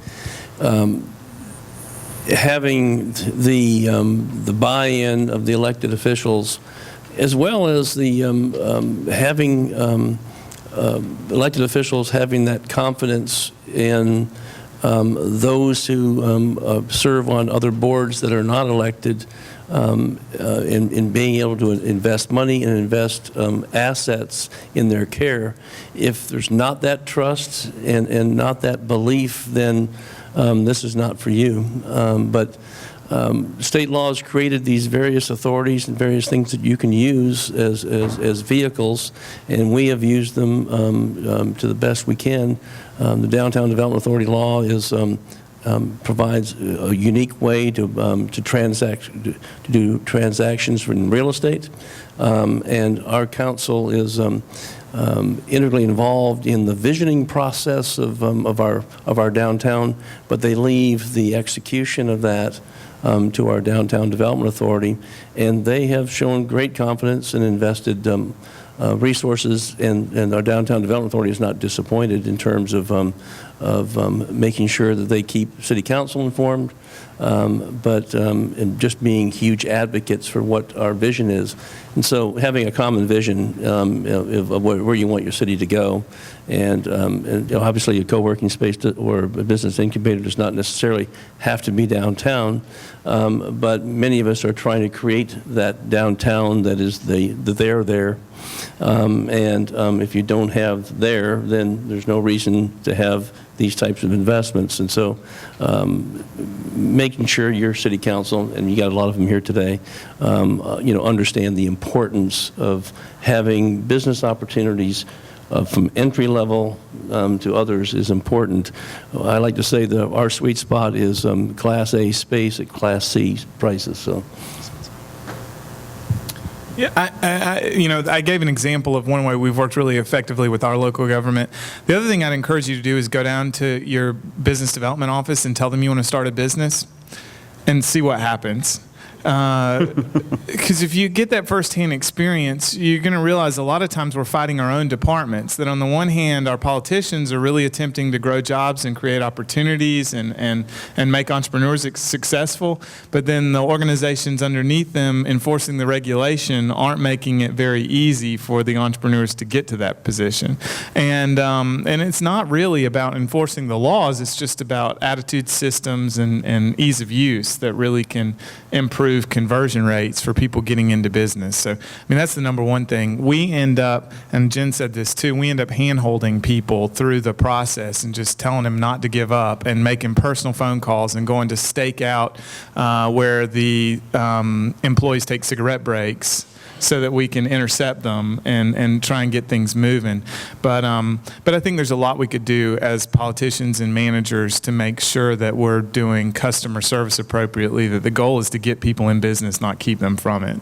C: having the buy-in of the elected officials, as well as the having elected officials having that confidence in those who serve on other boards that are not elected, in being able to invest money and invest assets in their care. If there's not that trust and not that belief, then this is not for you. But state law has created these various authorities and various things that you can use as vehicles, and we have used them to the best we can. The Downtown Development Authority law provides a unique way to do transactions in real estate, and our council is integrally involved in the visioning process of our downtown, but they leave the execution of that to our Downtown Development Authority, and they have shown great confidence and invested resources, and our Downtown Development Authority is not disappointed in terms of making sure that they keep city council informed, and just being huge advocates for what our vision is. And so having a common vision of where you want your city to go, and obviously a co-working space or a business incubator does not necessarily have to be downtown, but many of us are trying to create that downtown that is the there. And if you don't have there, then there's no reason to have these types of investments. And so making sure your city council, and you got a lot of them here today, understand the importance of having business opportunities from entry level to others is important. I like to say that our sweet spot is Class A space at Class C prices. So.
D: Yeah, I gave an example of one way we've worked really effectively with our local government. The other thing I'd encourage you to do is go down to your business development office and tell them you want to start a business and see what happens. Because if you get that firsthand experience, you're going to realize a lot of times we're fighting our own departments. That on the one hand, our politicians are really attempting to grow jobs and create opportunities and make entrepreneurs successful, but then the organizations underneath them enforcing the regulation aren't making it very easy for the entrepreneurs to get to that position. And it's not really about enforcing the laws, it's just about attitude systems and ease of use that really can improve conversion rates for people getting into business. So, that's the number one thing. We end up, and Jen said this too, we end up hand-holding people through the process and just telling them not to give up and making personal phone calls and going to stake out where the employees take cigarette breaks so that we can intercept them and try and get things moving. But I think there's a lot we could do as politicians and managers to make sure that we're doing customer service appropriately, that the goal is to get people in business, not keep them from it.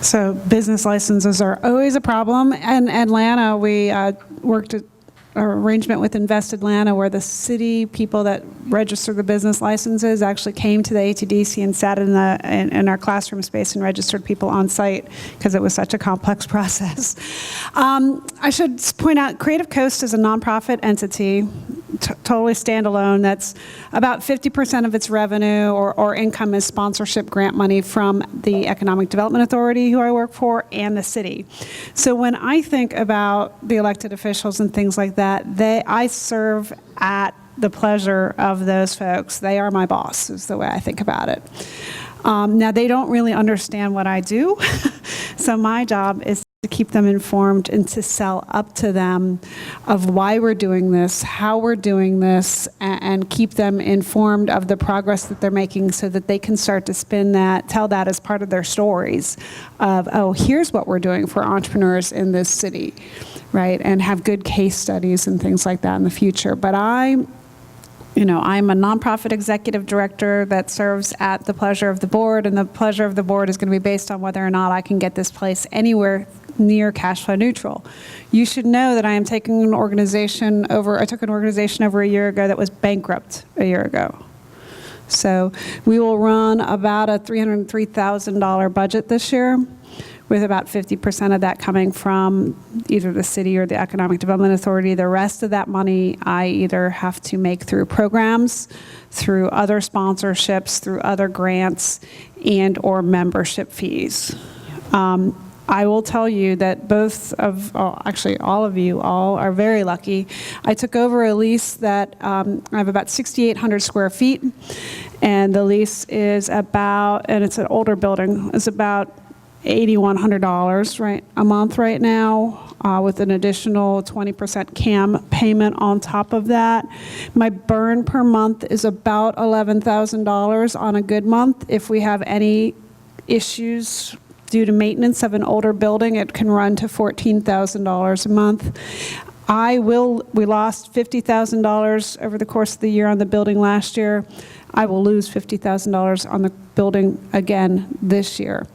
B: So business licenses are always a problem. In Atlanta, we worked at an arrangement with Invest Atlanta where the city people that register the business licenses actually came to the ATDC and sat in our classroom space and registered people on site because it was such a complex process. I should point out Creative Coast is a nonprofit entity, totally standalone. That's about 50% of its revenue or income is sponsorship grant money from the Economic Development Authority, who I work for, and the city. So when I think about the elected officials and things like that, I serve at the pleasure of those folks. They are my boss, is the way I think about it. Now, they don't really understand what I do, so my job is to keep them informed and to sell up to them of why we're doing this, how we're doing this, and keep them informed of the progress that they're making so that they can start to tell that as part of their stories of, oh, here's what we're doing for entrepreneurs in this city, right? And have good case studies and things like that in the future. But I'm a nonprofit executive director that serves at the pleasure of the board, and the pleasure of the board is going to be based on whether or not I can get this place anywhere near cash flow neutral. You should know that I took an organization over a year ago that was bankrupt a year ago. So we will run about a $303,000 budget this year, with about 50% of that coming from either the city or the Economic Development Authority. The rest of that money I either have to make through programs, through other sponsorships, through other grants, and or membership fees. I will tell you that all of you are very lucky. I took over a lease that I have about 6,800 square feet, and the lease is and it's an older building, it's about $8,100 a month right now, with an additional 20% CAM payment on top of that. My burn per month is about $11,000 on a good month. If we have any issues due to maintenance of an older building, it can run to $14,000 a month. We lost $50,000 over the course of the year on the building last year. I will lose $50,000 on the building again this year.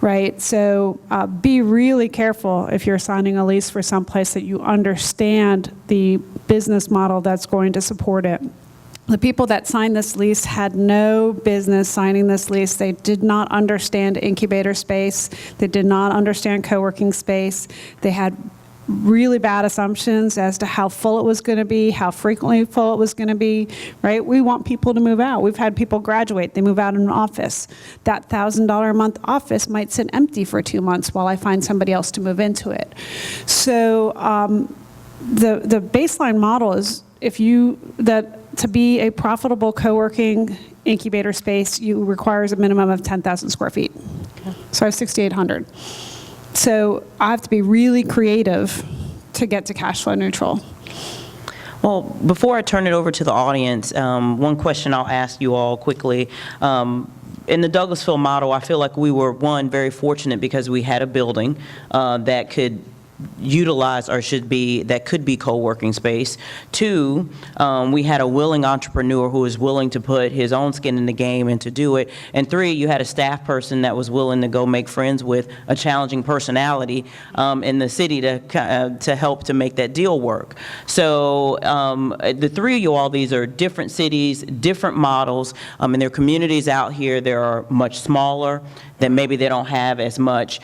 B: Right, so be really careful if you're signing a lease for someplace that you understand the business model that's going to support it. The people that signed this lease had no business signing this lease. They did not understand incubator space. They did not understand co-working space. They had really bad assumptions as to how full it was going to be, how frequently full it was going to be, right? We want people to move out. We've had people graduate, they move out in an office. That $1,000 a month office might sit empty for 2 months while I find somebody else to move into it. So the baseline model is to be a profitable co-working incubator space, you requires a minimum of 10,000 square feet. So I have 6,800. So I have to be really creative to get to cash flow neutral.
A: Well, before I turn it over to the audience, one question I'll ask you all quickly. In the Douglasville model, I feel like we were, one, very fortunate because we had a building that could utilize or that could be co-working space. Two, we had a willing entrepreneur who was willing to put his own skin in the game and to do it. And three, you had a staff person that was willing to go make friends with a challenging personality in the city to help to make that deal work. So the three of you all, these are different cities, different models, and there are communities out here that are much smaller, that maybe they don't have as much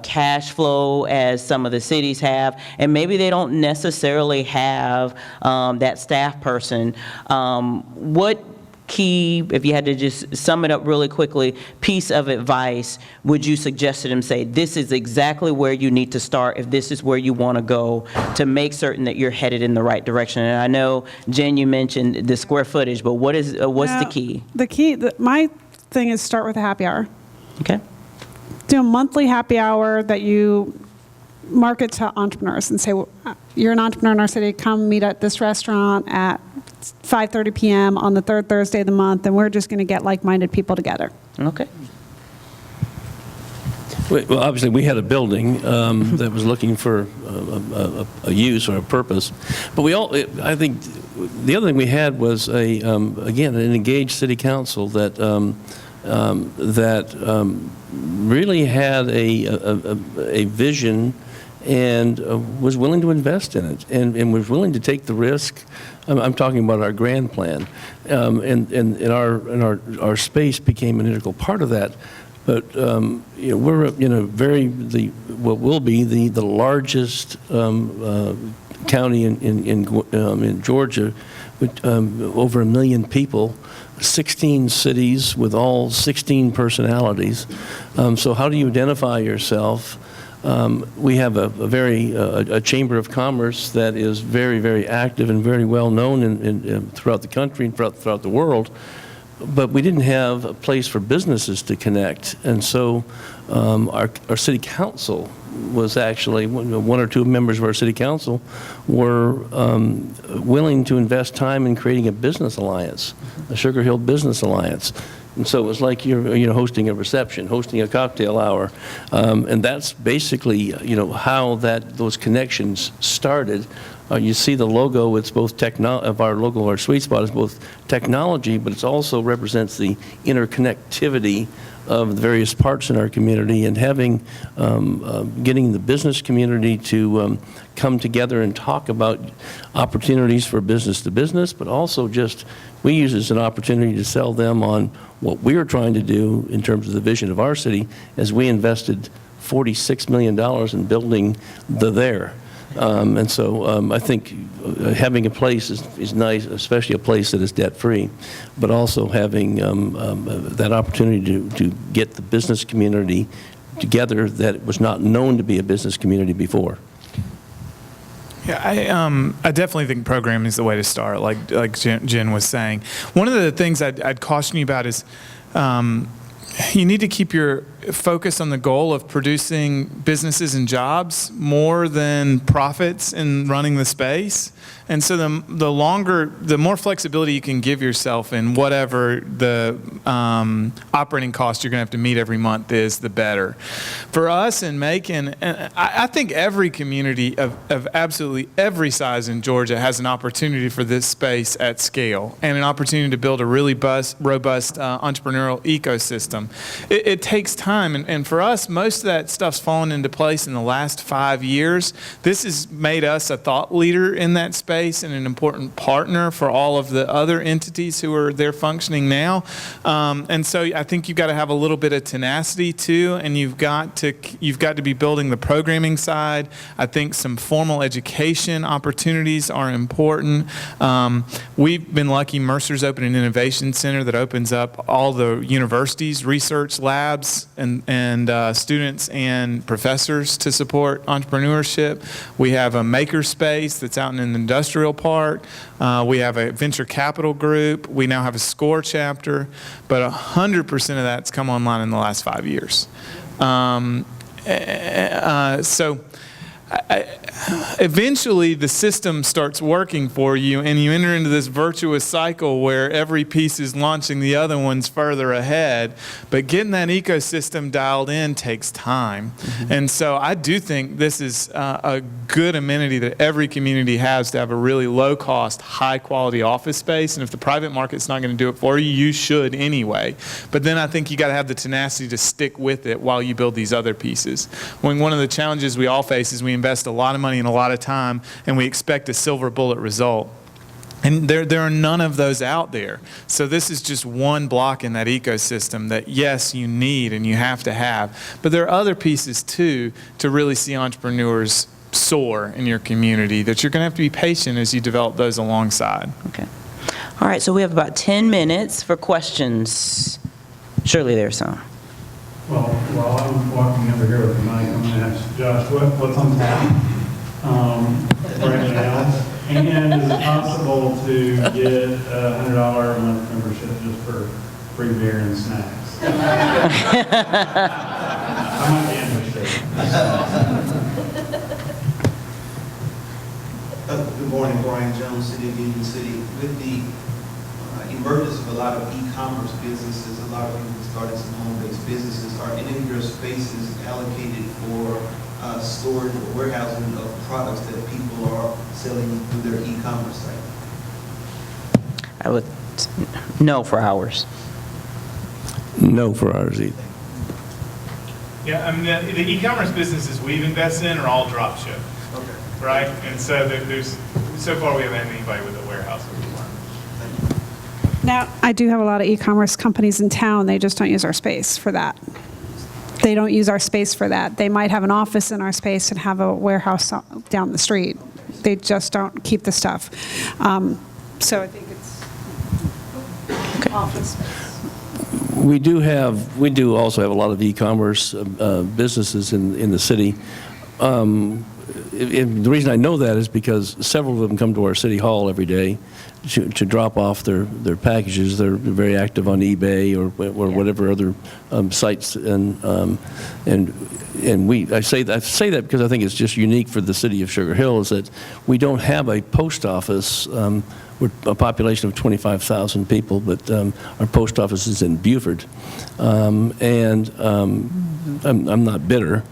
A: cash flow as some of the cities have, and maybe they don't necessarily have that staff person. What key, if you had to just sum it up really quickly, piece of advice would you suggest to them, say, this is exactly where you need to start if this is where you want to go to make certain that you're headed in the right direction? And I know, Jen, you mentioned the square footage, but what's the key?
B: The key, my thing is start with a happy hour.
A: Okay.
B: Do a monthly happy hour that you market to entrepreneurs and say, well, you're an entrepreneur in our city, come meet at this restaurant at 5:30 p.m. on the third Thursday of the month, and we're just going to get like-minded people together.
A: Okay.
C: Well, obviously, we had a building that was looking for a use or a purpose, but I think the other thing we had was again, an engaged city council that really had a vision and was willing to invest in it and was willing to take the risk. I'm talking about our grand plan, and our space became an integral part of that. But we're in what will be the largest county in Georgia, with over 1 million people. 16 cities with all 16 personalities. So how do you identify yourself? We have a chamber of commerce that is very, very active and very well known throughout the country and throughout the world. But we didn't have a place for businesses to connect. And so our city council was actually, one or two members of our city council were willing to invest time in creating a business alliance, a Sugar Hill Business Alliance. And so it was like you're hosting a reception, hosting a cocktail hour. And that's basically, how those connections started. You see the logo, it's both our sweet spot is both technology, but it also represents the interconnectivity of the various parts in our community, and getting the business community to come together and talk about opportunities for business to business, but also we use it as an opportunity to sell them on what we're trying to do in terms of the vision of our city, as we invested $46 million in building there. And so I think having a place is nice, especially a place that is debt-free, but also having that opportunity to get the business community together that was not known to be a business community before.
D: Yeah, I definitely think programming is the way to start, like Jen was saying. One of the things I'd caution you about is you need to keep your focus on the goal of producing businesses and jobs more than profits in running the space. And so the more flexibility you can give yourself in whatever the operating cost you're going to have to meet every month is, the better. For us in Macon, and I think every community of absolutely every size in Georgia has an opportunity for this space at scale and an opportunity to build a really robust entrepreneurial ecosystem. It takes time time. And for us, most of that stuff's fallen into place in the last 5 years. This has made us a thought leader in that space and an important partner for all of the other entities who are there functioning now. And so I think you've got to have a little bit of tenacity too, and you've got to be building the programming side. I think some formal education opportunities are important. We've been lucky. Mercer's opened an innovation center that opens up all the universities, research labs, and students and professors to support entrepreneurship. We have a maker space that's out in an industrial park. We have a venture capital group. We now have a SCORE chapter, but 100% of that's come online in the last 5 years. Eventually the system starts working for you and you enter into this virtuous cycle where every piece is launching the other ones further ahead, but getting that ecosystem dialed in takes time. And so I do think this is a good amenity that every community has, to have a really low cost, high quality office space. And if the private market's not going to do it for you, you should anyway. But then I think you got to have the tenacity to stick with it while you build these other pieces. When one of the challenges we all face is we invest a lot of money and a lot of time and we expect a silver bullet result. And there are none of those out there. So this is just one block in that ecosystem that, yes, you need and you have to have. But there are other pieces too to really see entrepreneurs soar in your community that you're going to have to be patient as you develop those alongside.
A: Okay. All right, so we have about 10 minutes for questions. Surely there's some.
F: Well, while I'm walking over here with the mic, I'm going to ask Josh, what's on tap right now? And is it possible to get a $100 a month membership just for free beer and snacks? I might be interested.
G: Good morning, Brian Jones, City of Union City. With the emergence of a lot of e-commerce businesses, a lot of people started some home-based businesses. Are any of your spaces allocated for storage or warehousing of products that people are selling through their e-commerce site?
A: I would, no for ours.
C: No for ours either.
D: Yeah, I mean, the e-commerce businesses we've invested in are all drop ship, right? And so so far we haven't had anybody with a warehouse.
B: Now, I do have a lot of e-commerce companies in town. They just don't use our space for that. They don't use our space for that. They might have an office in our space and have a warehouse down the street. They just don't keep the stuff. So I think it's office space.
C: We do also have a lot of e-commerce businesses in the city. The reason I know that is because several of them come to our city hall every day to drop off their packages. They're very active on eBay or whatever other sites, and I say that because I think it's just unique for the city of Sugar Hill is that we don't have a post office. We're a population of 25,000 people, but our post office is in Beaufort, and I'm not bitter.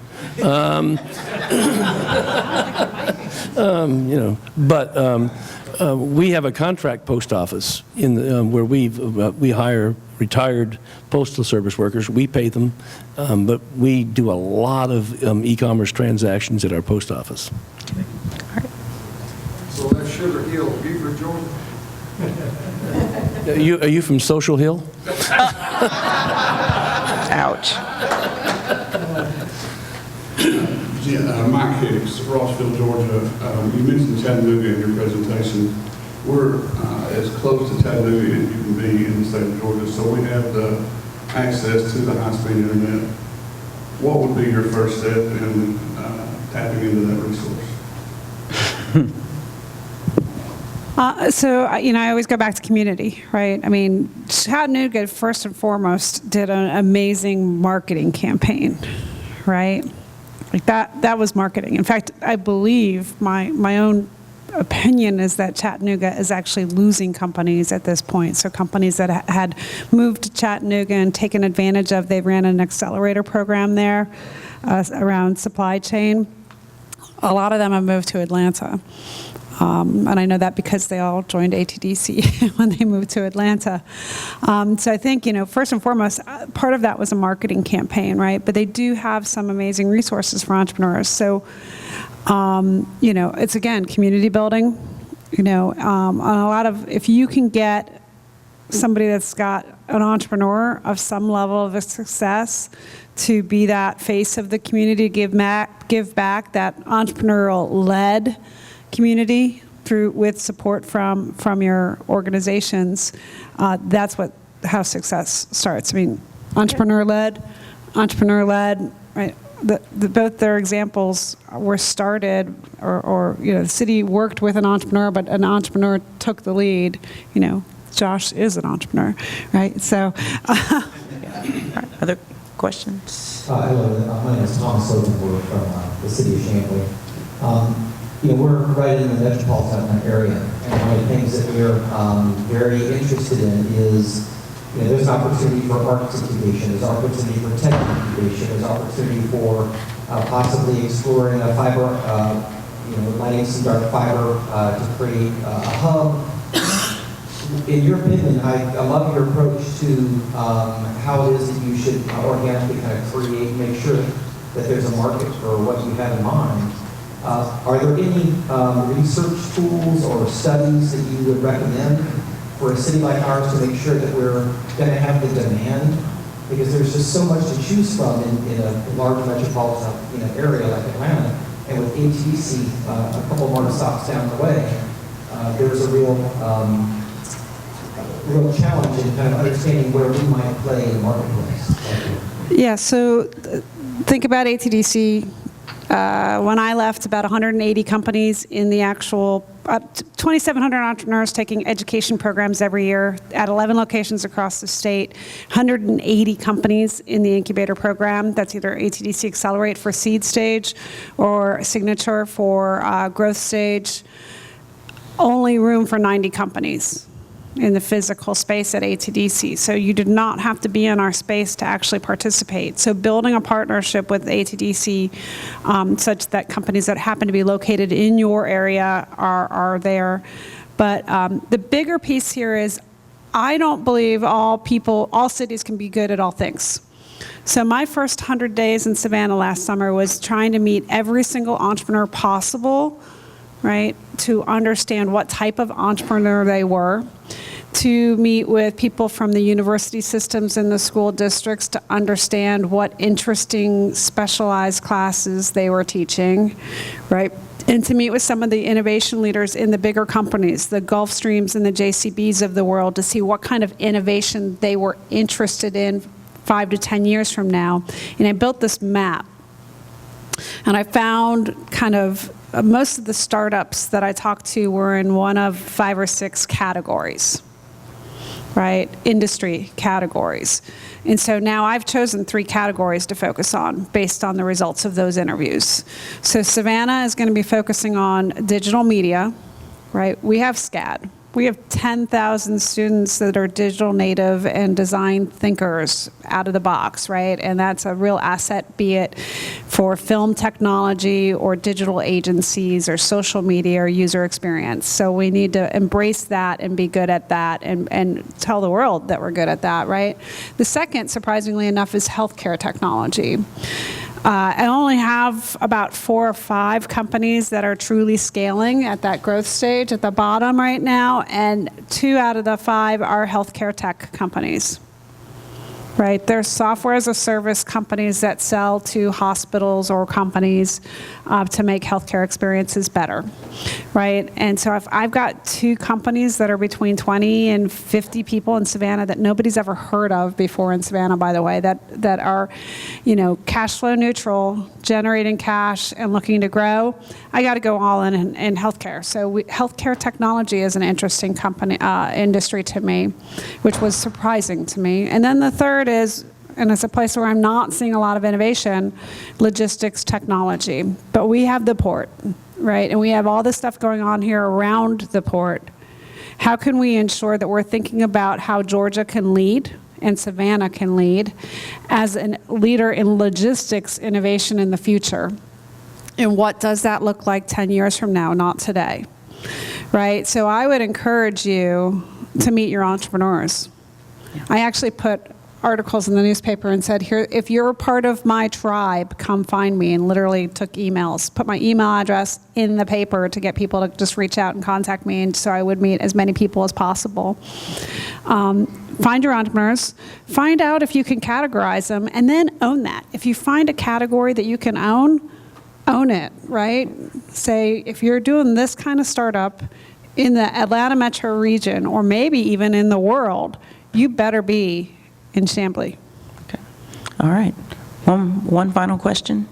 C: We have a contract post office where we hire retired postal service workers. We pay them, but we do a lot of e-commerce transactions at our post office.
H: So that's Sugar Hill, Beaufort, Georgia?
C: Are you from Social Hill?
A: Ouch.
F: Mike Hicks, Rossville, Georgia. You mentioned Chattanooga in your presentation. We're as close to Chattanooga as you can be in the state of Georgia, so we have the access to the high-speed internet. What would be your first step in tapping into that resource?
B: I always go back to community, right? I mean, Chattanooga, first and foremost, did an amazing marketing campaign, right? Like that was marketing. In fact, I believe my own opinion is that Chattanooga is actually losing companies at this point. So companies that had moved to Chattanooga and taken advantage of, they ran an Accelerator program there around supply chain. A lot of them have moved to Atlanta. And I know that because they all joined ATDC when they moved to Atlanta. So I think, first and foremost, part of that was a marketing campaign, right? But they do have some amazing resources for entrepreneurs. So, it's, again, community building. On a lot of, if you can get somebody that's got an entrepreneur of some level of success to be that face of the community, give back that entrepreneurial-led community with support from your organizations, that's how success starts. I mean, entrepreneur-led, right? Both their examples were started, or the city worked with an entrepreneur, but an entrepreneur took the lead. Josh is an entrepreneur, right? So,
A: Other questions?
I: Hello, my name is Thomas Sodenberg from the city of Chamblee. We're right in the metropolitan area, and one of the things that we're very interested in is, there's an opportunity for arts incubation, there's opportunity for tech incubation, there's opportunity for possibly exploring a fiber, lighting some dark fiber to create a hub. In your opinion, I love your approach to how it is that you should organically kind of create, make sure that there's a market for what you have in mind. Are there any research tools or studies that you would recommend for a city like ours to make sure that we're going to have the demand? Because there's just so much to choose from in a large metropolitan area like Atlanta, and with ATDC a couple more stops down the way, there's a real challenge in kind of understanding where we might play in the marketplace.
B: Yeah, so think about ATDC. When I left, about 180 companies in the actual, 2,700 entrepreneurs taking education programs every year at 11 locations across the state, 180 companies in the incubator program. That's either ATDC Accelerate for seed stage or Signature for growth stage. Only room for 90 companies in the physical space at ATDC. So you did not have to be in our space to actually participate. So building a partnership with ATDC such that companies that happen to be located in your area are there. But the bigger piece here is I don't believe all cities can be good at all things. So my first 100 days in Savannah last summer was trying to meet every single entrepreneur possible, right, to understand what type of entrepreneur they were, to meet with people from the university systems and the school districts to understand what interesting specialized classes they were teaching, right, and to meet with some of the innovation leaders in the bigger companies, the Gulfstreams and the JCBs of the world, to see what kind of innovation they were interested in 5 to 10 years from now. And I built this map. And I found kind of most of the startups that I talked to were in one of 5 or 6 categories, right? Industry categories. And so now I've chosen 3 categories to focus on based on the results of those interviews. So Savannah is going to be focusing on digital media, right? We have SCAD. We have 10,000 students that are digital native and design thinkers out of the box, right? And that's a real asset, be it for film technology or digital agencies or social media or user experience. So we need to embrace that and be good at that and tell the world that we're good at that, right? The second, surprisingly enough, is healthcare technology. I only have about 4 or 5 companies that are truly scaling at that growth stage at the bottom right now, and 2 out of the 5 are healthcare tech companies. Right, they're software as a service companies that sell to hospitals or companies to make healthcare experiences better, right? And so if I've got 2 companies that are between 20 and 50 people in Savannah that nobody's ever heard of before in Savannah, by the way, that are, cash flow neutral, generating cash and looking to grow, I got to go all in healthcare. So healthcare technology is an interesting industry to me, which was surprising to me. And then the third is, and it's a place where I'm not seeing a lot of innovation, logistics technology. But we have the port, right? And we have all this stuff going on here around the port. How can we ensure that we're thinking about how Georgia can lead and Savannah can lead as a leader in logistics innovation in the future? And what does that look like 10 years from now, not today? right? So I would encourage you to meet your entrepreneurs. I actually put articles in the newspaper and said, here, if you're a part of my tribe, come find me, and literally took emails, put my email address in the paper to get people to just reach out and contact me, and so I would meet as many people as possible. Find your entrepreneurs, find out if you can categorize them, and then own that. If you find a category that you can own it, right? Say, if you're doing this kind of startup in the Atlanta metro region, or maybe even in the world, you better be in Chamblee.
A: Okay. All right. One final question.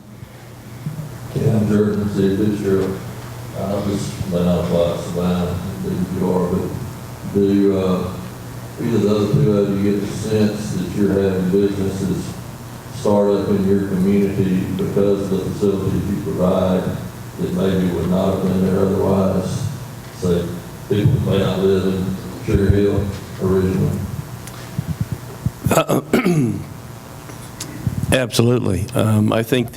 J: Yeah, I'm Jordan from City Fitzgerald. I'm just laying out about Savannah, but do either of the other two of you get the sense that you're having businesses start up in your community because of the facilities you provide that maybe would not have been there otherwise? Say, people may not live in Sugar Hill originally.
C: Absolutely. I think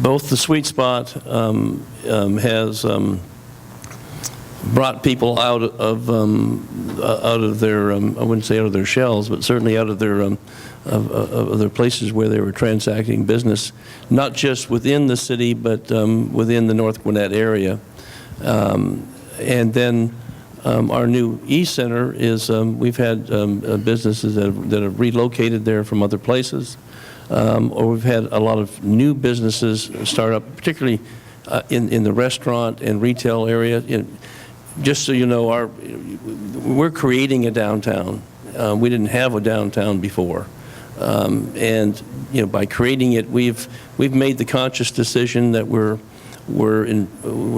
C: both the Sweet Spot has brought people out of their I wouldn't say out of their shells, but certainly out of their places where they were transacting business, not just within the city, but within the North Gwinnett area. And then our new e-center is, we've had businesses that have relocated there from other places, or we've had a lot of new businesses start up, particularly in the restaurant and retail area. Just so you know, we're creating a downtown. We didn't have a downtown before. And by creating it, we've made the conscious decision that we're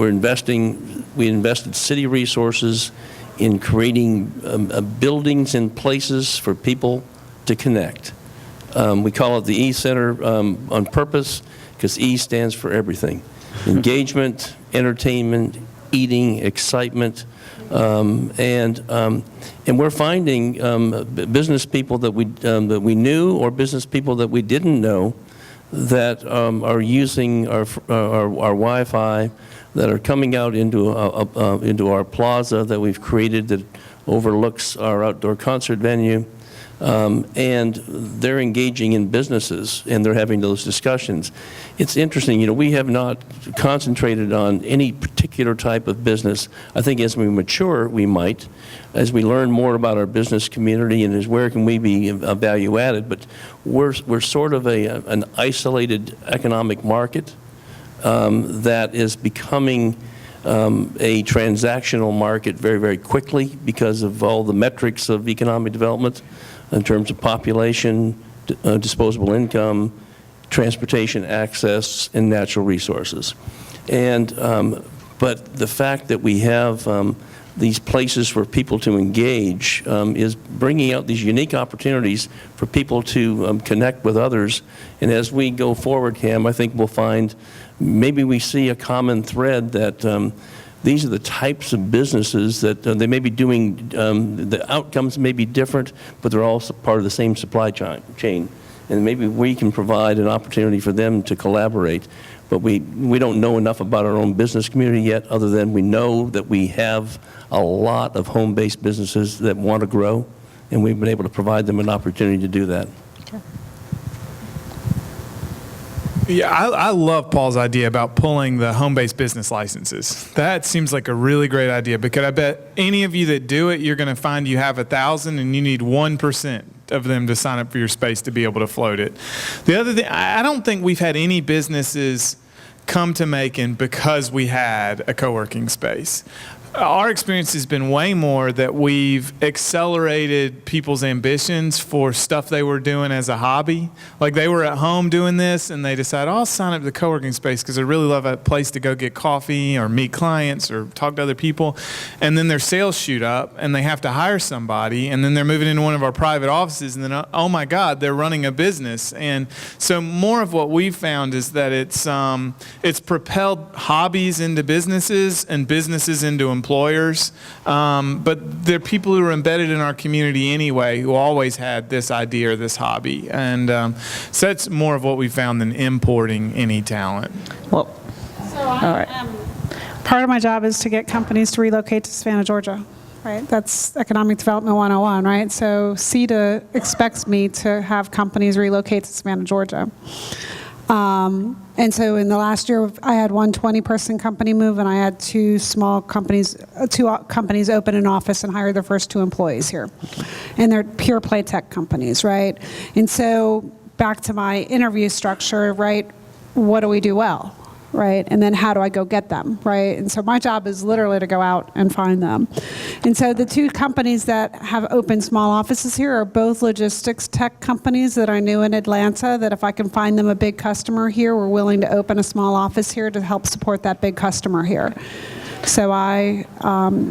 C: investing. We invested city resources in creating buildings and places for people to connect. We call it the E-Center on purpose, because E stands for everything: engagement, entertainment, eating, excitement, and we're finding business people that we knew, or business people that we didn't know, that are using our Wi-Fi, that are coming out into our plaza that we've created that overlooks our outdoor concert venue, and they're engaging in businesses, and they're having those discussions. It's interesting, we have not concentrated on any particular type of business. I think as we mature, we might, as we learn more about our business community and as where can we be value added, but we're sort of an isolated economic market that is becoming a transactional market very, very quickly because of all the metrics of economic development in terms of population, disposable income, transportation access, and natural resources. And but the fact that we have these places for people to engage is bringing out these unique opportunities for people to connect with others. And as we go forward, Cam, I think we'll find maybe we see a common thread that these are the types of businesses that they may be doing, the outcomes may be different, but they're all part of the same supply chain. And maybe we can provide an opportunity for them to collaborate. But we don't know enough about our own business community yet, other than we know that we have a lot of home-based businesses that want to grow, and we've been able to provide them an opportunity to do that.
D: Yeah, I love Paul's idea about pulling the home-based business licenses. That seems like a really great idea, because I bet any of you that do it, you're going to find you have 1,000 and you need 1% of them to sign up for your space to be able to float it. The other thing, I don't think we've had any businesses come to Macon because we had a co-working space. Our experience has been way more that we've accelerated people's ambitions for stuff they were doing as a hobby. Like they were at home doing this and they decided, I'll sign up to the co-working space because I really love a place to go get coffee or meet clients or talk to other people. And then their sales shoot up and they have to hire somebody, and then they're moving into one of our private offices, and then, oh my God, they're running a business. And so more of what we've found is that it's propelled hobbies into businesses and businesses into employers, but they're people who are embedded in our community anyway, who always had this idea or this hobby. And so that's more of what we found than importing any talent.
A: Well,
B: So
A: all right.
B: part of my job is to get companies to relocate to Savannah, Georgia, right? That's Economic Development 101, right? So CETA expects me to have companies relocate to Savannah, Georgia. And so in the last year, I had one 20-person company move, and I had two companies open an office and hire their first 2 employees here. And they're pure play tech companies, right? And so back to my interview structure, right? What do we do well, right? And then how do I go get them, right? And so my job is literally to go out and find them. And so the 2 companies that have opened small offices here are both logistics tech companies that I knew in Atlanta, that if I can find them a big customer here, we're willing to open a small office here to help support that big customer here. So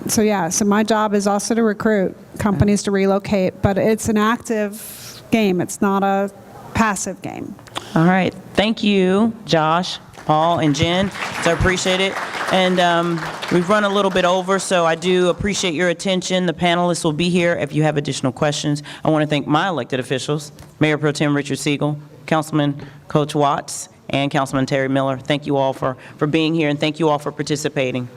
B: so my job is also to recruit companies to relocate, but it's an active game. It's not a passive game.
A: All right. Thank you, Josh, Paul, and Jen. So I appreciate it. And we've run a little bit over, so I do appreciate your attention. The panelists will be here if you have additional questions. I want to thank my elected officials, Mayor Pro Tem Richard Siegel, Councilman Coach Watts, and Councilman Terry Miller. Thank you all for being here, and thank you all for participating.